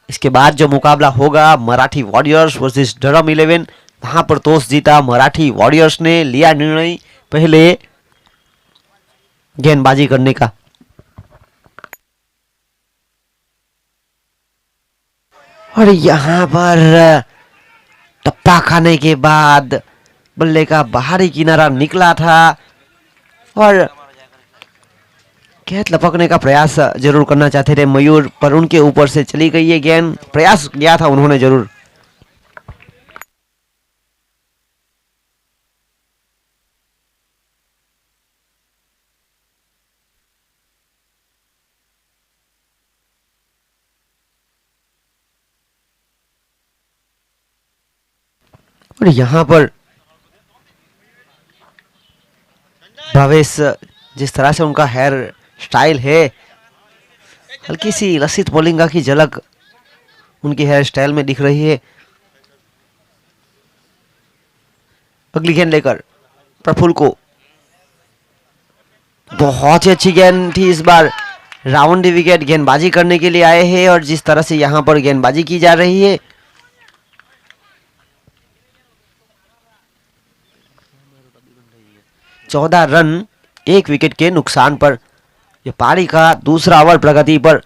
इसके बाद जो मुकाबला होगा मराठी वॉरियर्स वर्सेस डरम 11, वहां पर टॉस जीता मराठी वॉरियर्स ने, लिया निर्णय पहले गेंदबाजी करने का। और यहां पर टप्पा खाने के बाद बल्ले का बाहरी किनारा निकला था और गेंद लपकने का प्रयास जरूर करना चाहते थे मयूर, पर उनके ऊपर से चली गई है गेंद। प्रयास किया था उन्होंने जरूर। और यहाँ पर भावेश, जिस तरह से उनका हेयर स्टाइल है, हल्की सी लसित मोलिंगा की झलक उनकी हेयर स्टाइल में दिख रही है। अगली गेंद लेकर प्रफुल्ल को, बहुत ही अच्छी गेंद थी इस बार। राउंड विकेट गेंदबाजी करने के लिए आए हैं और जिस तरह से यहाँ पर गेंदबाजी की जा रही है, 14 रन एक विकेट के नुकसान पर। यह पारी का दूसरा ओवर प्रगति पर।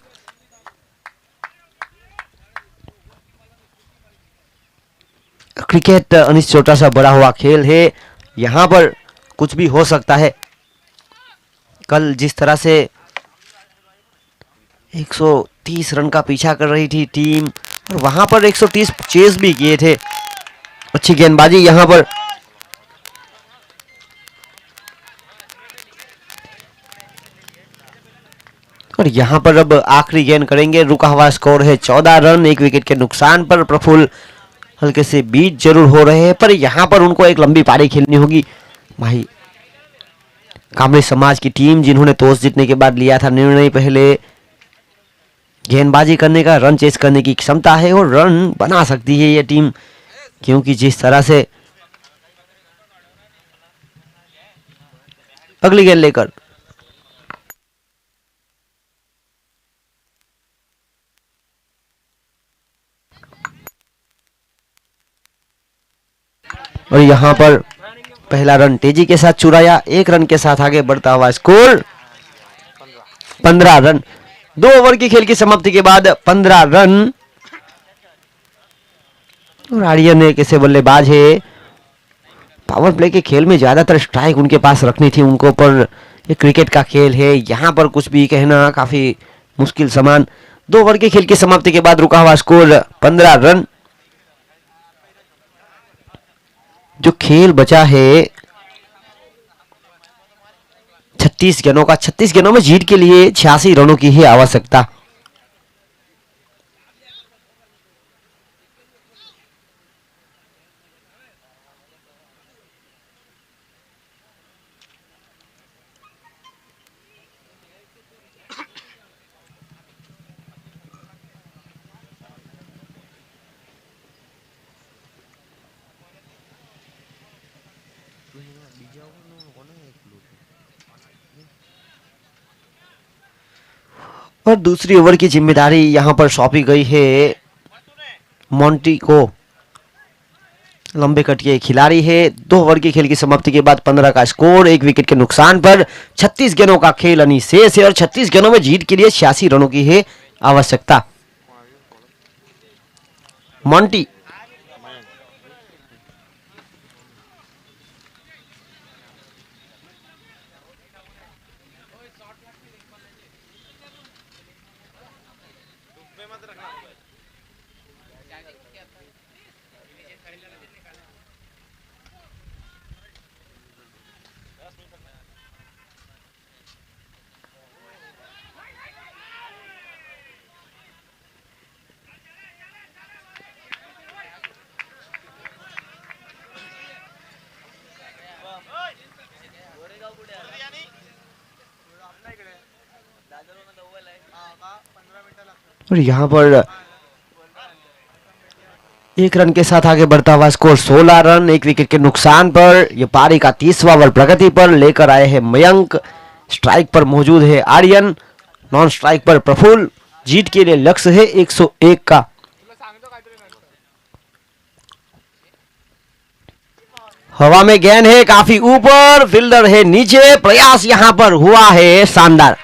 क्रिकेट अनिश्चित छोटा सा बड़ा हुआ खेल है, यहाँ पर कुछ भी हो सकता है। कल जिस तरह से 130 रन का पीछा कर रही थी टीम और वहां पर 130 चेस भी किए थे। अच्छी गेंदबाजी यहां पर। और यहां पर अब आखिरी गेंद करेंगे, रुका हुआ स्कोर है 14 रन एक विकेट के नुकसान पर। प्रफुल्ल हल्के से बीच जरूर हो रहे हैं, पर यहां पर उनको एक लंबी पारी खेलनी होगी। भाई कामरे समाज की टीम, जिन्होंने टॉस जीतने के बाद लिया था निर्णय पहले गेंदबाजी करने का, रन चेस करने की क्षमता है और रन बना सकती है ये टीम, क्योंकि जिस तरह से अगली गेंद लेकर और यहां पर पहला रन तेजी के साथ चुराया, एक रन के साथ आगे बढ़ता हुआ स्कोर 15 रन। 2 ओवर की खेल की समाप्ति के बाद 15 रन। और आर्यन ने कैसे बल्लेबाज है, पावर प्ले के खेल में ज्यादातर स्ट्राइक उनके पास रखनी थी उनको, पर ये क्रिकेट का खेल है, यहाँ पर कुछ भी कहना काफी मुश्किल समान। 2 ओवर की खेल की समाप्ति के बाद रुका हुआ स्कोर 15 रन। जो खेल बचा है 36 गेंदों का, 36 गेंदों में जीत के लिए 86 रनों की है आवश्यकता। और दूसरी ओवर की जिम्मेदारी यहां पर सौंपी गई है मोंटी को। लंबे कट के खिलाड़ी है। 2 ओवर की खेल की समाप्ति के बाद 15 का स्कोर, एक विकेट के नुकसान पर। 36 गेंदों का खेल अनी शेष है और 36 गेंदों में जीत के लिए 86 रनों की है आवश्यकता। मोंटी मत रखना और यहाँ पर 1 रन के साथ आगे बढ़ता हुआ स्कोर 16 रन 1 विकेट के नुकसान पर। यह पारी का 30वां ओवर प्रगति पर लेकर आए हैं मयंक। स्ट्राइक पर मौजूद है आर्यन, नॉन स्ट्राइक पर प्रफुल्ल। जीत के लिए लक्ष्य है 101 का। हवा में गेंद है काफी ऊपर, फील्डर है नीचे। प्रयास यहां पर हुआ है शानदार।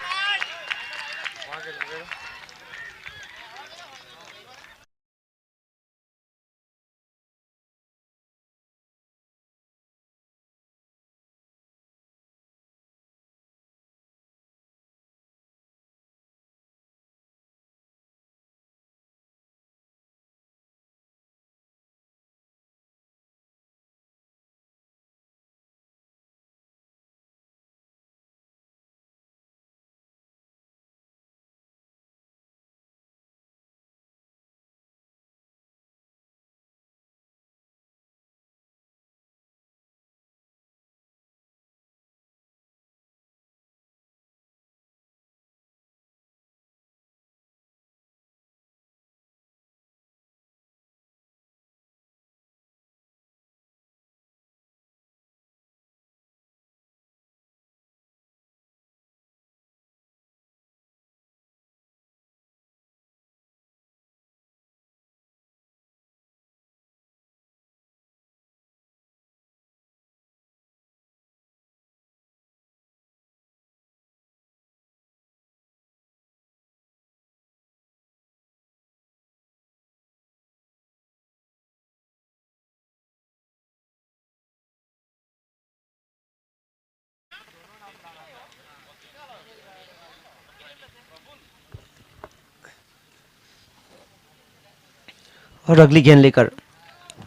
और अगली गेंद लेकर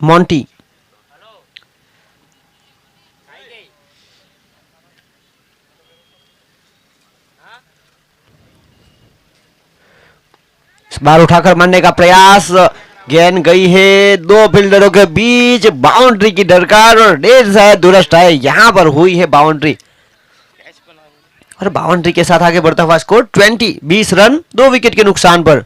मोंटी। इस बार उठाकर मारने का प्रयास, गेंद गई है 2 फील्डरों के बीच। बाउंड्री की दरकार और डेढ़ शायद दुरुस्त है। यहां पर हुई है बाउंड्री और बाउंड्री के साथ आगे बढ़ता हुआ स्कोर 20 रन 2 विकेट के नुकसान पर।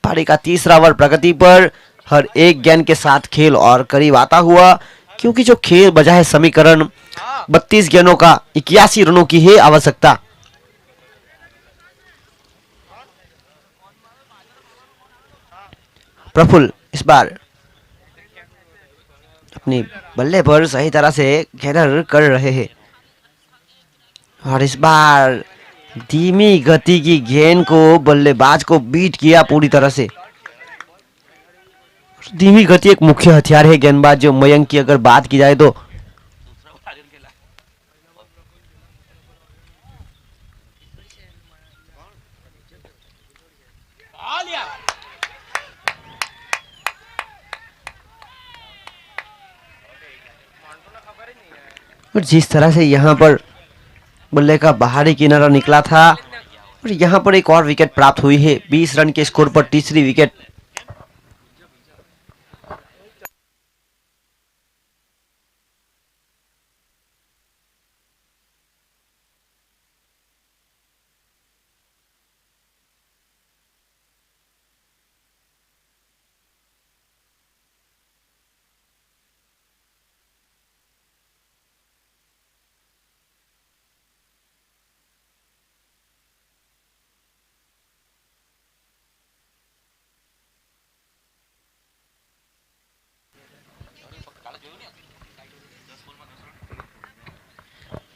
पारी का 3रा ओवर प्रगति पर। हर एक गेंद के साथ खेल और करीब आता हुआ, क्योंकि जो खेल बजा है समीकरण 32 गेंदों का 81 रनों की है आवश्यकता। प्रफुल्ल इस बार अपनी बल्ले पर सही तरह से घेर कर रहे हैं और इस बार धीमी गति की गेंद को बल्लेबाज को बीट किया पूरी तरह से। धीमी गति एक मुख्य हथियार है गेंदबाज जो मयंक की अगर बात की जाए तो। और जिस तरह से यहाँ पर बल्ले का बाहरी किनारा निकला था और यहाँ पर एक और विकेट प्राप्त हुई है 20 रन के स्कोर पर तीसरी विकेट।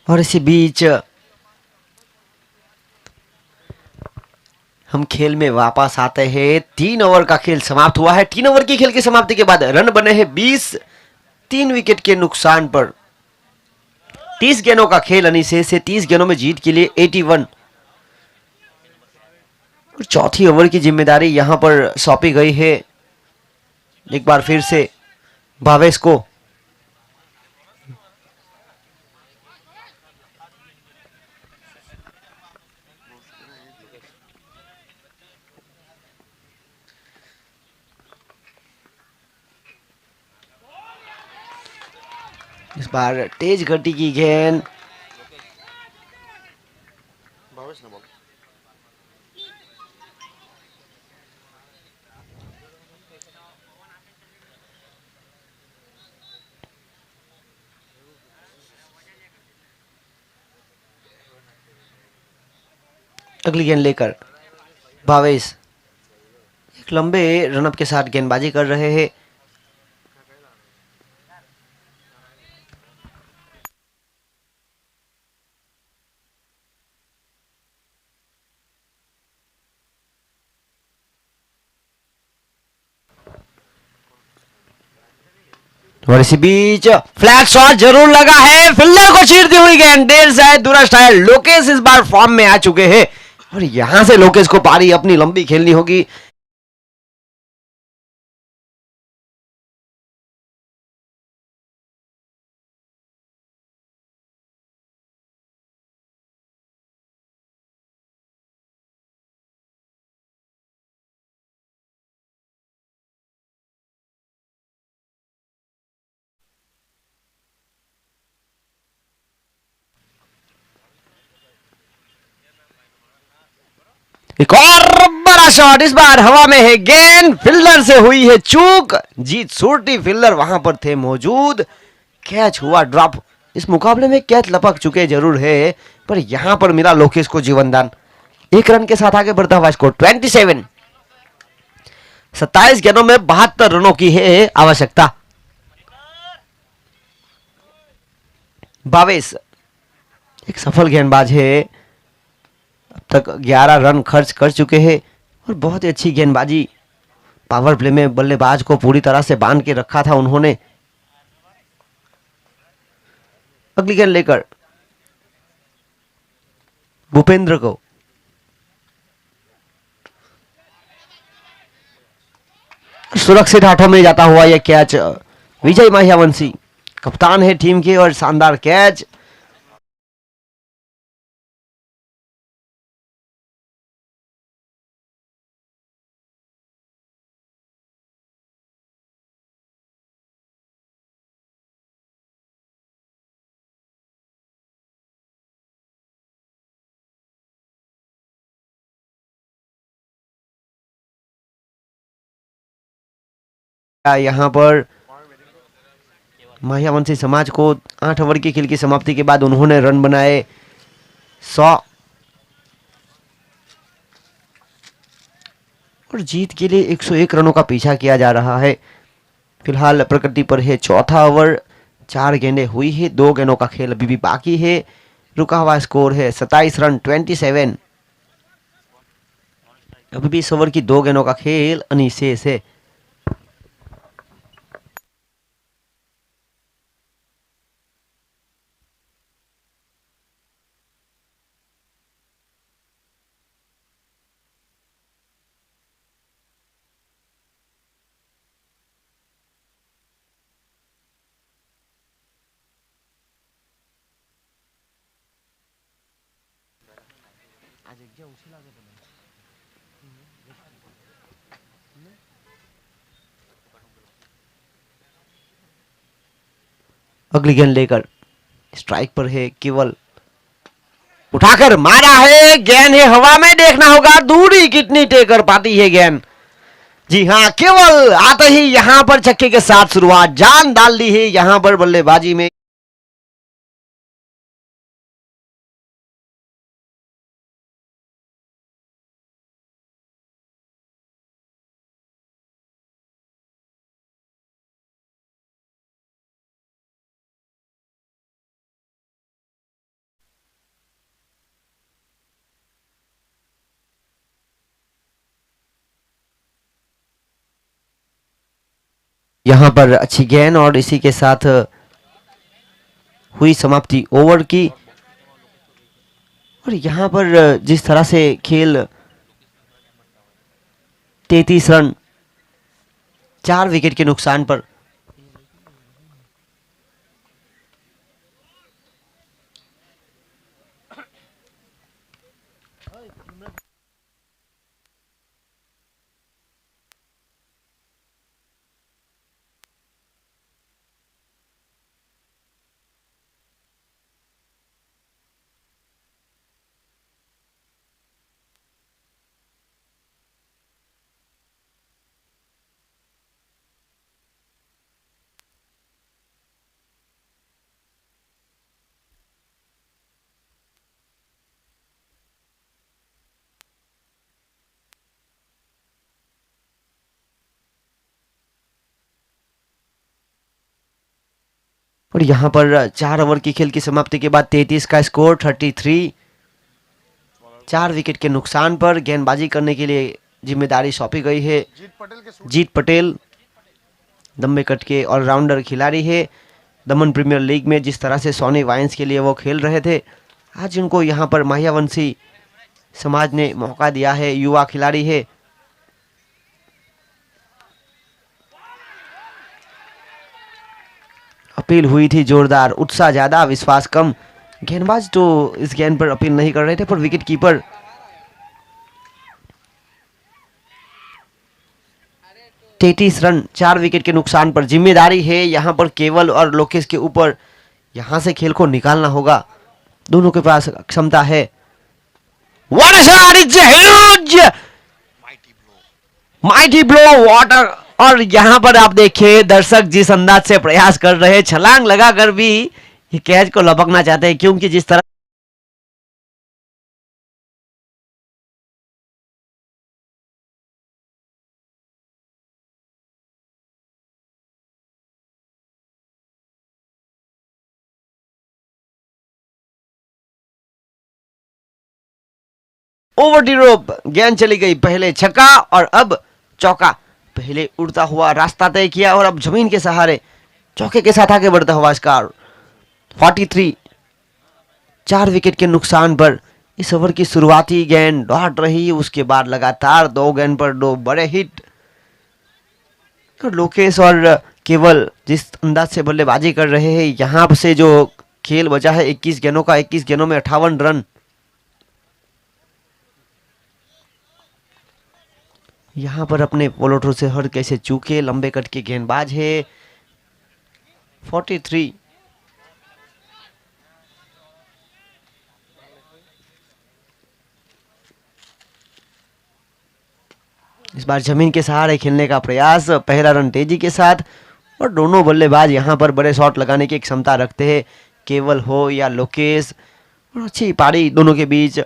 और इसी बीच हम खेल में वापस आते हैं। 3 ओवर का खेल समाप्त हुआ है। 3 ओवर की खेल की समाप्ति के बाद रन बने हैं 20 3 विकेट के नुकसान पर। 30 गेंदों का खेल अनिशेष से 30 गेंदों में जीत के लिए 81। और चौथी ओवर की जिम्मेदारी यहां पर सौंपी गई है एक बार फिर से भावेश को। इस बार तेज गति की गेंद, भावेश ने बोला अगली गेंद लेकर भावेश एक लंबे रनअप के साथ गेंदबाजी कर रहे हैं। और इसी बीच फ्लैट शॉट जरूर लगा है, फील्डर को चीरती हुई गेंद देर से दुरुस्त है। लोकेश इस बार फॉर्म में आ चुके हैं और यहां से लोकेश को पारी अपनी लंबी खेलनी होगी। एक और बड़ा शॉट, इस बार हवा में है गेंद, फील्डर से हुई है चूक। जीत सूरती फील्डर वहां पर थे मौजूद, कैच हुआ ड्रॉप। इस मुकाबले में कैच लपक चुके जरूर है, पर यहां पर मिला लोकेश को जीवनदान। एक रन के साथ आगे बढ़ता हुआ स्कोर 27। 27 गेंदों में 72 रनों की है आवश्यकता। भावेश एक सफल गेंदबाज है, अब तक 11 रन खर्च कर चुके हैं और बहुत ही अच्छी गेंदबाजी। पावर प्ले में बल्लेबाज को पूरी तरह से बांध के रखा था उन्होंने। अगली गेंद लेकर भूपेंद्र को सुरक्षित हाथों में जाता हुआ यह कैच। विजय माह्यावंशी कप्तान है टीम के और शानदार कैच। यहाँ पर माह्यावंशी समाज को 8 ओवर की खेल की समाप्ति के बाद उन्होंने रन बनाए 100 और जीत के लिए 101 रनों का पीछा किया जा रहा है। फिलहाल प्रकृति पर है चौथा ओवर, 4 गेंदें हुई है, 2 गेंदों का खेल अभी भी बाकी है। रुका हुआ स्कोर है 27 रन 27। अभी भी इस ओवर की 2 गेंदों का खेल अनिशेष है। अगली गेंद लेकर स्ट्राइक पर है केवल, उठाकर मारा है, गेंद है हवा में, देखना होगा दूरी कितनी तय कर पाती है गेंद। जी हाँ, केवल आते ही यहां पर छक्के के साथ शुरुआत, जान डाल दी है यहां पर बल्लेबाजी में। यहां पर अच्छी गेंद और इसी के साथ हुई समाप्ति ओवर की। और यहां पर जिस तरह से खेल 33 रन 4 विकेट के नुकसान पर। और यहाँ पर 4 ओवर की खेल की समाप्ति के बाद 33 का स्कोर 33। 4 विकेट के नुकसान पर गेंदबाजी करने के लिए जिम्मेदारी सौंपी गई है जीत पटेल के सूट जीत पटेल। लंबे कट के ऑलराउंडर खिलाड़ी है। दमन प्रीमियर लीग में जिस तरह से सोनी वाइन्स के लिए वो खेल रहे थे, आज उनको यहाँ पर माह्यावंशी समाज ने मौका दिया है। युवा खिलाड़ी है। अपील हुई थी जोरदार, उत्साह ज्यादा विश्वास कम। गेंदबाज तो इस गेंद पर अपील नहीं कर रहे थे, पर विकेट कीपर 33 रन 4 विकेट के नुकसान पर। जिम्मेदारी है यहाँ पर केवल और लोकेश के ऊपर। यहाँ से खेल को निकालना होगा, दोनों के पास क्षमता है। What a shot! It's a huge mighty blow water। और यहाँ पर आप देखिए दर्शक जिस अंदाज से प्रयास कर रहे हैं, छलांग लगाकर भी ये कैच को लपकना चाहते हैं, क्योंकि जिस तरह ओवर दी रोप गेंद चली गई। पहले छक्का और अब चौका। पहले उड़ता हुआ रास्ता तय किया और अब जमीन के सहारे चौके के साथ आगे बढ़ता हुआ स्कार 43। 4 विकेट के नुकसान पर इस ओवर की शुरुआती गेंद डॉट रही, उसके बाद लगातार 2 गेंद पर 2 बड़े हिट। और लोकेश और केवल जिस अंदाज से बल्लेबाजी कर रहे हैं, यहाँ से जो खेल बचा है 21 गेंदों का, 21 गेंदों में 58 रन। यहाँ पर अपने पोलोट्रो से हर कैसे चूके, लंबे कट के गेंदबाज है 43। इस बार जमीन के सहारे खेलने का प्रयास, पहला रन तेजी के साथ। और दोनों बल्लेबाज यहाँ पर बड़े शॉट लगाने की क्षमता रखते हैं, केवल हो या लोकेश। और अच्छी पारी दोनों के बीच।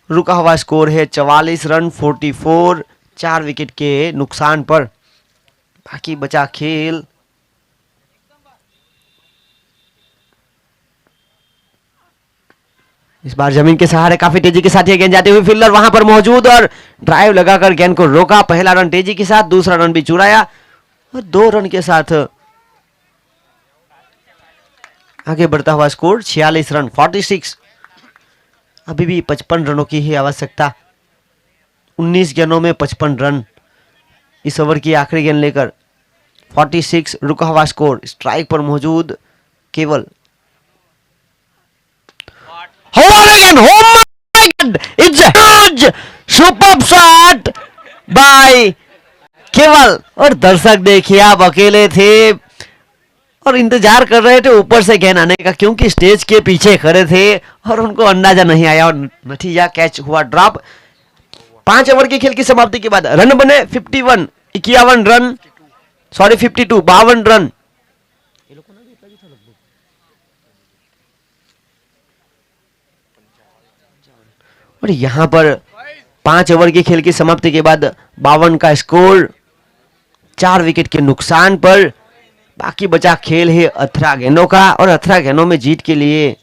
रुका हुआ स्कोर है 44 रन 44, 4 विकेट के नुकसान पर। बाकी बचा खेल। इस बार जमीन के सहारे काफी तेजी के साथ ये गेंद जाती हुई, फील्डर वहां पर मौजूद और ड्राइव लगाकर गेंद को रोका। पहला रन तेजी के साथ, दूसरा रन भी चुराया और 2 रन के साथ आगे बढ़ता हुआ स्कोर 46 रन 46। अभी भी 55 रनों की ही आवश्यकता। 19 गेंदों में 55 रन। इस ओवर की आखिरी गेंद लेकर 46 रुका हुआ स्कोर। स्ट्राइक पर मौजूद केवल। It's a huge superb shot by केवल। और दर्शक देखिए आप अकेले थे और इंतजार कर रहे थे ऊपर से गेंद आने का, क्योंकि स्टेज के पीछे खड़े थे और उनको अंदाजा नहीं आया और नतीजा कैच हुआ ड्रॉप। 5 ओवर की खेल की समाप्ति के बाद रन बने 51, 51 रन, सॉरी 52, 52 रन। और यहाँ पर 5 ओवर की खेल की समाप्ति के बाद 52 का स्कोर, 4 विकेट के नुकसान पर। बाकी बचा खेल है 18 गेंदों का और 18 गेंदों में जीत के लिए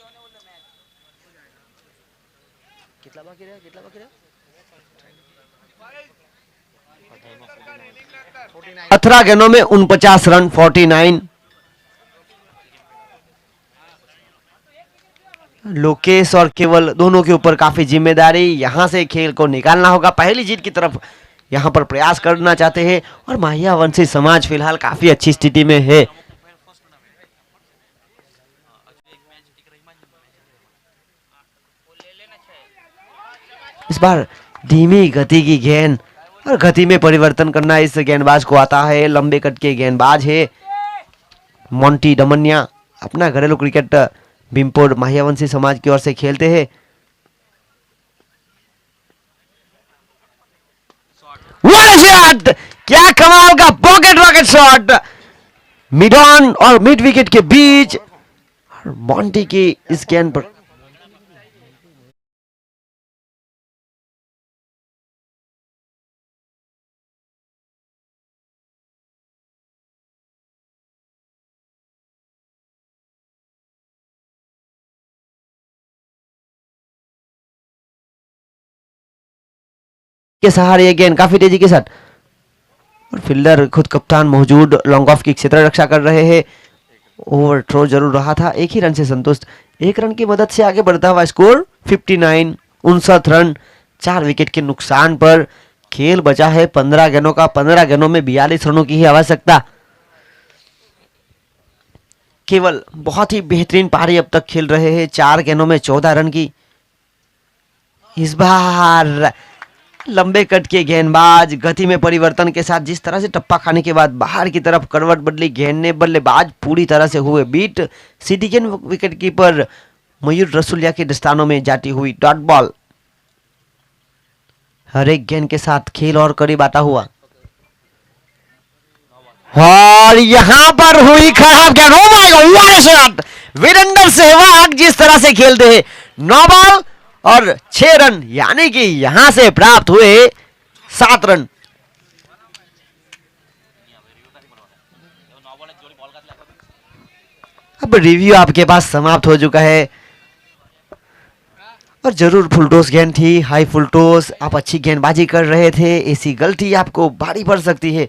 18 गेंदों में 49 रन 49। लोकेश और केवल दोनों के ऊपर काफी जिम्मेदारी। यहां से खेल को निकालना होगा, पहली जीत की तरफ यहां पर प्रयास करना चाहते हैं। और माह्यावंशी समाज फिलहाल काफी अच्छी स्थिति में है। इस बार धीमी गति की गेंद और गति में परिवर्तन करना इस गेंदबाज को आता है। लंबे कट के गेंदबाज है मोंटी डमनिया। अपना घरेलू क्रिकेट बिम्पोर माह्यावंशी समाज की ओर से खेलते हैं। What a shot! क्या कमाल का pocket rocket shot, mid on और मिड विकेट के बीच। मोंटी की इस गेंद पर के सहारे ये गेंद काफी तेजी के साथ, और फील्डर खुद कप्तान मौजूद लॉन्ग ऑफ की क्षेत्र रक्षा कर रहे हैं। ओवर थ्रो जरूर रहा था, एक ही रन से संतुष्ट, एक रन की मदद से आगे बढ़ता हुआ स्कोर 59, 59 रन 4 विकेट के नुकसान पर। खेल बचा है 15 गेंदों का, 15 गेंदों में 42 रनों की ही आवश्यकता। केवल बहुत ही बेहतरीन पारी अब तक खेल रहे हैं, 4 गेंदों में 14 रन की। इस बार लंबे कट के गेंदबाज गति में परिवर्तन के साथ जिस तरह से टप्पा खाने के बाद बाहर की तरफ करवट बदली, गेंद ने बल्लेबाज पूरी तरह से हुए बीट। सीधी गेंद विकेट कीपर मयूर रसुलिया के दस्तानों में जाती हुई डॉट बॉल। हर एक गेंद के साथ खेल और करीब आता हुआ, और यहां पर हुई खराब गेंद। Oh my god, what a shot! Virender Sehwag जिस तरह से खेलते हैं, 9 बॉल और 6 रन, यानी कि यहां से प्राप्त हुए 7 रन। अब रिव्यू आपके पास समाप्त हो चुका है, और जरूर फुलटॉस गेंद थी, हाई फुलटॉस, आप अच्छी गेंदबाजी कर रहे थे, ऐसी गलती आपको भारी पड़ सकती है।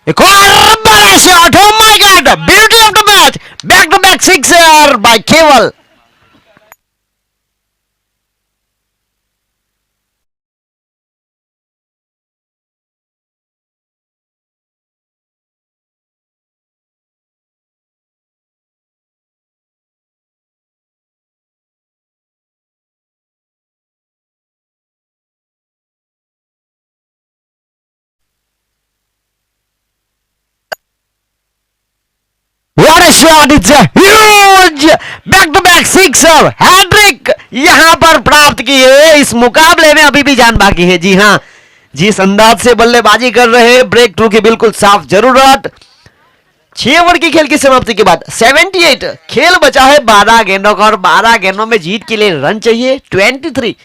एक और बड़ा shot, oh my god, beauty of the match, back to back sixer by केवल। What a shot! It's a huge back-to-back sixer, hat trick यहां पर प्राप्त की है। इस मुकाबले में अभी भी जान बाकी है। जी हां, जिस अंदाज से बल्लेबाजी कर रहे हैं, ब्रेक थ्रू की बिल्कुल साफ जरूरत। 6 ओवर की खेल की समाप्ति के बाद 78, खेल बचा है 12 गेंदों का, और 12 गेंदों में जीत के लिए रन चाहिए 23।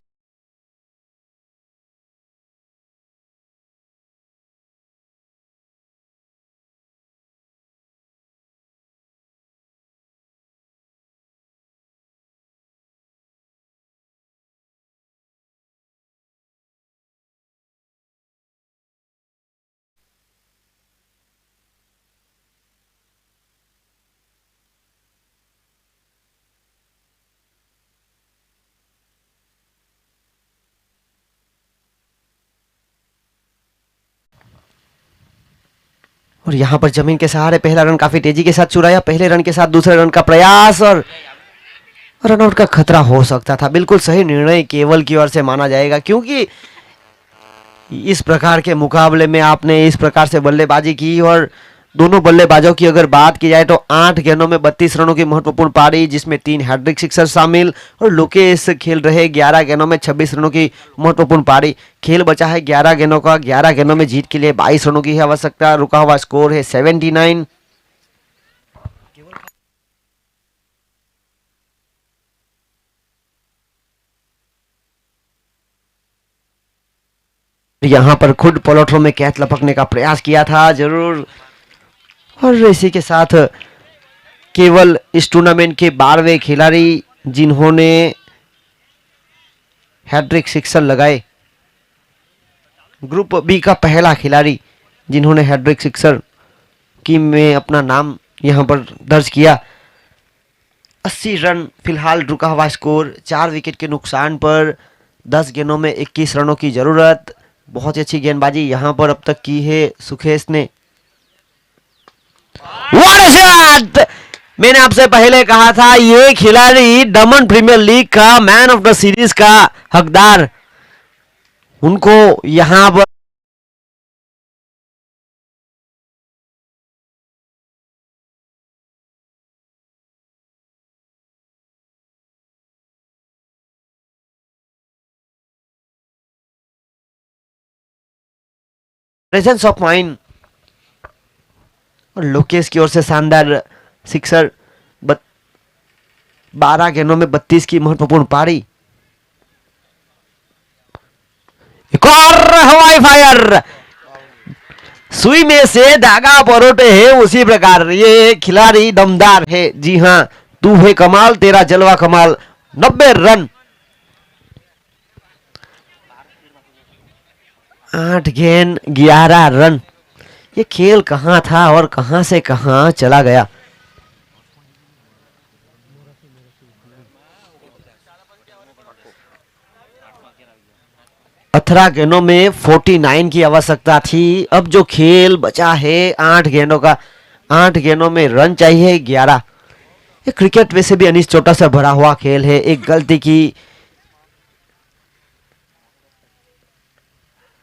और यहां पर जमीन के सहारे पहला रन काफी तेजी के साथ चुराया, पहले रन के साथ दूसरे रन का प्रयास, और रनआउट का खतरा हो सकता था। बिल्कुल सही निर्णय केवल की ओर से माना जाएगा, क्योंकि इस प्रकार के मुकाबले में आपने इस प्रकार से बल्लेबाजी की, और दोनों बल्लेबाजों की अगर बात की जाए तो 8 गेंदों में 32 रनों की महत्वपूर्ण पारी, जिसमें 3 हैट्रिक सिक्सर शामिल, और लोकेश खेल रहे 11 गेंदों में 26 रनों की महत्वपूर्ण पारी। खेल बचा है 11 गेंदों का, 11 गेंदों में जीत के लिए 22 रनों की आवश्यकता। रुका हुआ स्कोर है 79। यहां पर खुद पॉलोथ्रो में कैच लपकने का प्रयास किया था जरूर, और इसी के साथ केवल इस टूर्नामेंट के 12वें खिलाड़ी जिन्होंने हैट्रिक सिक्सर लगाए, ग्रुप बी का पहला खिलाड़ी जिन्होंने हैट्रिक सिक्सर की में अपना नाम यहां पर दर्ज किया। 80 रन फिलहाल रुका हुआ स्कोर, 4 विकेट के नुकसान पर, 10 गेंदों में 21 रनों की जरूरत। बहुत ही अच्छी गेंदबाजी यहां पर अब तक की है सुखेश ने। What a shot! मैंने आपसे पहले कहा था ये खिलाड़ी दमन प्रीमियर लीग का मैन ऑफ द सीरीज का हकदार, उनको यहां पर प्रेजेंस ऑफ माइंड, और लोकेश की ओर से शानदार सिक्सर। 12 गेंदों में 32 की महत्वपूर्ण पारी। एक और हवाई फायर, सुई में से धागा परोटे है, उसी प्रकार ये खिलाड़ी दमदार है। जी हां, तू है कमाल, तेरा जलवा कमाल। 90 रन 8 गेंद 11 रन। ये खेल कहाँ था और कहाँ से कहाँ चला गया। अठारह गेंदों में 49 की आवश्यकता थी। अब जो खेल बचा है 8 गेंदों का, 8 गेंदों में रन चाहिए 11। ये क्रिकेट वैसे भी अनिश्चितता छोटा सा भरा हुआ खेल है। एक गलती की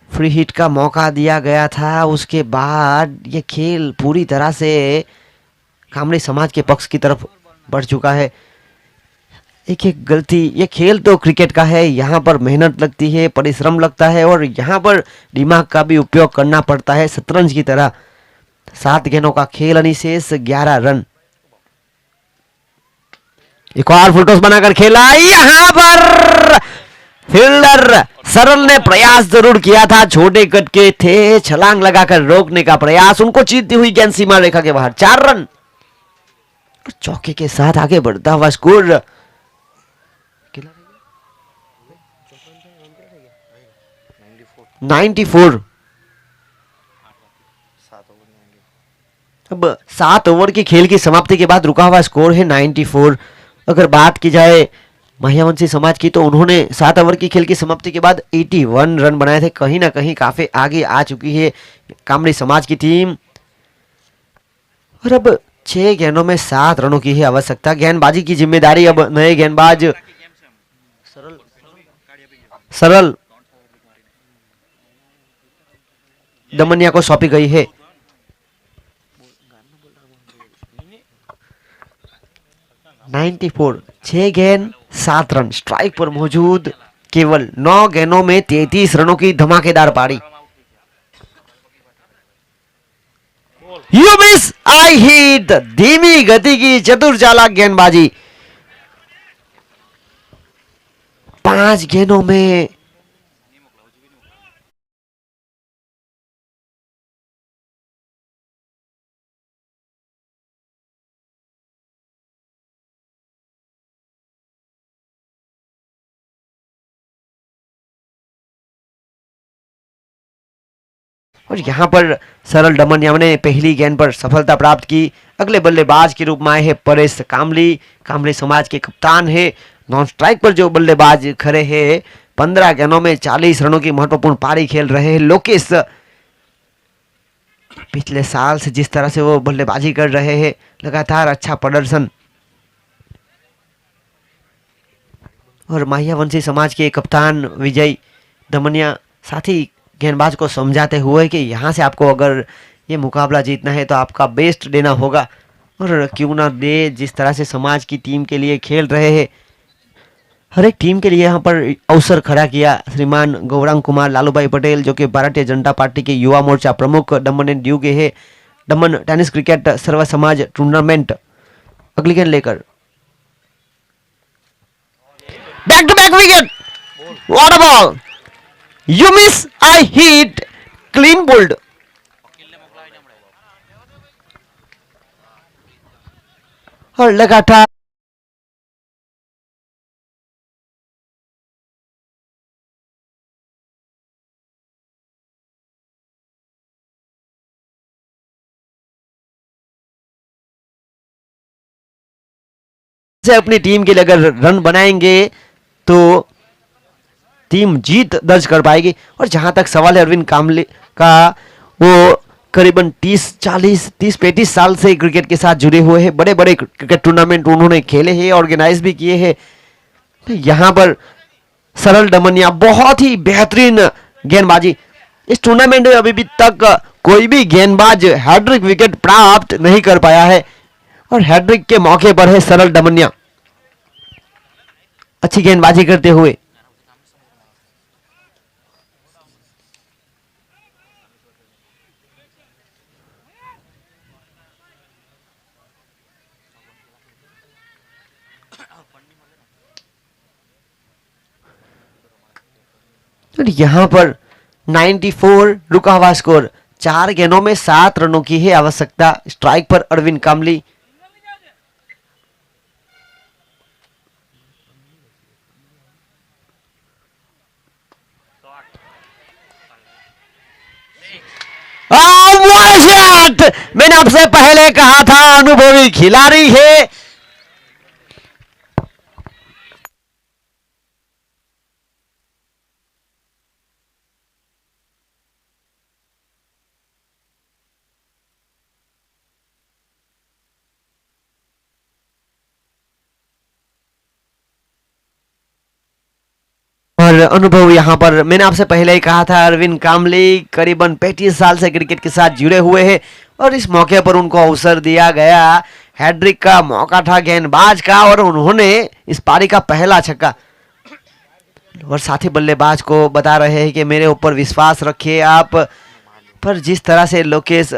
फ्री हिट का मौका दिया गया था, उसके बाद ये खेल पूरी तरह से कामड़ी समाज के पक्ष की तरफ बढ़ चुका है। एक एक गलती, ये खेल तो क्रिकेट का है, यहाँ पर मेहनत लगती है, परिश्रम लगता है और यहाँ पर दिमाग का भी उपयोग करना पड़ता है शतरंज की तरह। 7 गेंदों का खेल, अनिशेष 11 रन। एक और फुल टॉस बनाकर खेला, यहाँ पर फील्डर सरल ने प्रयास जरूर किया था, छोटे कट के थे, छलांग लगाकर रोकने का प्रयास, उनको जीतती हुई गेंद सीमा रेखा के बाहर। 4 रन चौके के साथ आगे बढ़ता हुआ स्कोर। 94। 7 ओवर में आएंगे। अब 7 ओवर की खेल की समाप्ति के बाद रुका हुआ स्कोर है 94। अगर बात की जाए महियावंशी समाज की, तो उन्होंने 7 ओवर की खेल की समाप्ति के बाद 81 रन बनाए थे। कहीं ना कहीं काफी आगे आ चुकी है कामड़ी समाज की टीम। और अब 6 गेंदों में 7 रनों की है आवश्यकता। गेंदबाजी की जिम्मेदारी अब नए गेंदबाज सरल दमनिया को सौंपी गई है। 94, 6 गेंद 7 रन, स्ट्राइक पर मौजूद केवल 9 गेंदों में 33 रनों की धमाकेदार पारी। यू मिस आई हिट, धीमी गति की चतुर चालाक गेंदबाजी। 5 गेंदों में और यहां पर सरल दमनिया ने पहली गेंद पर सफलता प्राप्त की। अगले बल्लेबाज के रूप में आए हैं परेश कामली, कामली समाज के कप्तान है। नॉन स्ट्राइक पर जो बल्लेबाज खड़े हैं, 15 गेंदों में 40 रनों की महत्वपूर्ण पारी खेल रहे हैं लोकेश। पिछले साल से जिस तरह से वो बल्लेबाजी कर रहे हैं, लगातार अच्छा प्रदर्शन। और माहियावंशी समाज के कप्तान विजय दमनिया साथी गेंदबाज को समझाते हुए कि यहाँ से आपको अगर ये मुकाबला जीतना है तो आपका बेस्ट देना होगा, और क्यों ना दे। जिस तरह से समाज की टीम के लिए खेल रहे हैं, हर एक टीम के लिए यहाँ पर अवसर खड़ा किया श्रीमान गौरांग कुमार लालूभाई पटेल, जो कि भारतीय जनता पार्टी के युवा मोर्चा प्रमुख दमन एंड ड्यू के है। दमन टेनिस क्रिकेट सर्व समाज टूर्नामेंट अगली गेंद लेकर back to back wicket, what a ball, you miss I hit, clean bowled. और लगातार से अपनी टीम के लिए अगर रन बनाएंगे तो टीम जीत दर्ज कर पाएगी। और जहां तक सवाल है अरविंद कामले का, वो करीबन 30-35 साल से क्रिकेट के साथ जुड़े हुए हैं। बड़े बड़े क्रिकेट टूर्नामेंट उन्होंने खेले हैं, ऑर्गेनाइज भी किए हैं। तो यहाँ पर सरल दमनिया बहुत ही बेहतरीन गेंदबाजी। इस टूर्नामेंट में अभी भी तक कोई भी गेंदबाज हैट्रिक विकेट प्राप्त नहीं कर पाया है, और हैट्रिक के मौके पर है सरल दमनिया अच्छी गेंदबाजी करते हुए। और यहाँ पर 94 रुका हुआ स्कोर, 4 गेंदों में 7 रनों की है आवश्यकता। स्ट्राइक पर अरविंद कामली। शॉट, मैंने आपसे पहले कहा था अनुभवी खिलाड़ी है। और अनुभव यहाँ पर मैंने आपसे पहले ही कहा था, अरविंद कामली करीबन 35 साल से क्रिकेट के साथ जुड़े हुए हैं और इस मौके पर उनको अवसर दिया गया। हैट्रिक का मौका था गेंदबाज का और उन्होंने इस पारी का पहला छक्का, और साथी बल्लेबाज को बता रहे हैं कि मेरे ऊपर विश्वास रखिए आप। पर जिस तरह से लोकेश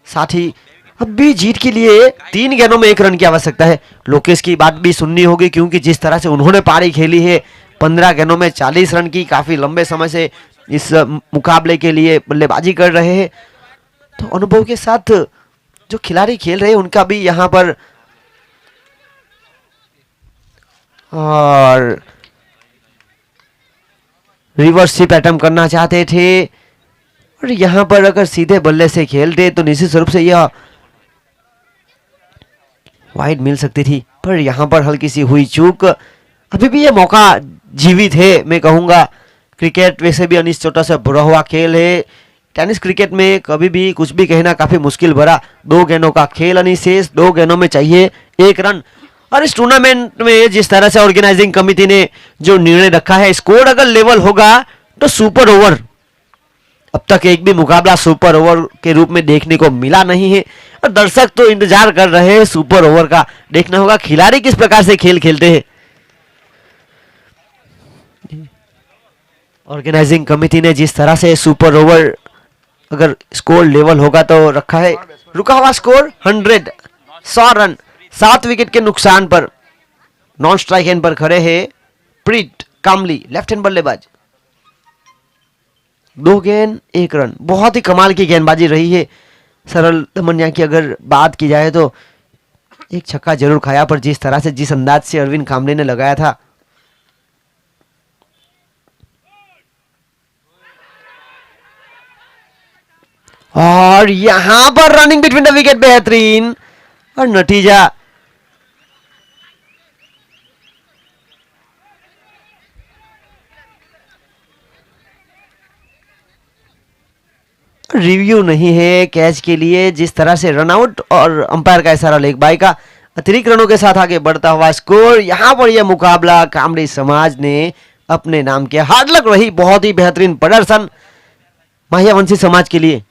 साथी, अब भी जीत के लिए 3 गेंदों में 1 रन की आवश्यकता है। लोकेश की बात भी सुननी होगी क्योंकि जिस तरह से उन्होंने पारी खेली है 15 गेंदों में 40 रन की, काफी लंबे समय से इस मुकाबले के लिए बल्लेबाजी कर रहे हैं। तो अनुभव के साथ जो खिलाड़ी खेल रहे हैं उनका भी यहाँ पर, और रिवर्स अटेम्प्ट करना चाहते थे और यहाँ पर अगर सीधे बल्ले से खेलते तो निश्चित रूप से यह वाइड मिल सकती थी, पर यहाँ पर हल्की सी हुई चूक। अभी भी यह मौका जीवित है, मैं कहूँगा। क्रिकेट वैसे भी अनिश्चितता से भरा हुआ खेल है। टेनिस क्रिकेट में कभी भी कुछ भी कहना काफी मुश्किल भरा। 2 गेंदों का खेल अनिशेष, 2 गेंदों में चाहिए 1 रन। और इस टूर्नामेंट में जिस तरह से ऑर्गेनाइजिंग कमेटी ने जो निर्णय रखा है, स्कोर अगर लेवल होगा तो सुपर ओवर, अब तक एक भी मुकाबला सुपर ओवर के रूप में देखने को मिला नहीं है और दर्शक तो इंतजार कर रहे हैं सुपर ओवर का। देखना होगा खिलाड़ी किस प्रकार से खेल खेलते हैं। ऑर्गेनाइजिंग कमेटी ने जिस तरह से सुपर ओवर अगर स्कोर लेवल होगा तो रखा है। रुका हुआ स्कोर 100 रन, 7 विकेट के नुकसान पर। नॉन स्ट्राइक एंड पर खड़े हैं प्रीत कामली, लेफ्ट हैंड बल्लेबाज। 2 गेंद 1 रन, बहुत ही कमाल की गेंदबाजी रही है सरल दमनिया की। अगर बात की जाए तो एक छक्का जरूर खाया, पर जिस तरह से जिस अंदाज से अरविंद कामले ने लगाया था, और यहां पर रनिंग बिटवीन द विकेट बेहतरीन और नतीजा रिव्यू नहीं है कैच के लिए। जिस तरह से रनआउट और अंपायर का इशारा लेग बाय का, अतिरिक्त रनों के साथ आगे बढ़ता हुआ स्कोर। यहां पर यह मुकाबला कामड़ी समाज ने अपने नाम किया। हार्ड लक रही, बहुत ही बेहतरीन प्रदर्शन माहियावंशी समाज के लिए।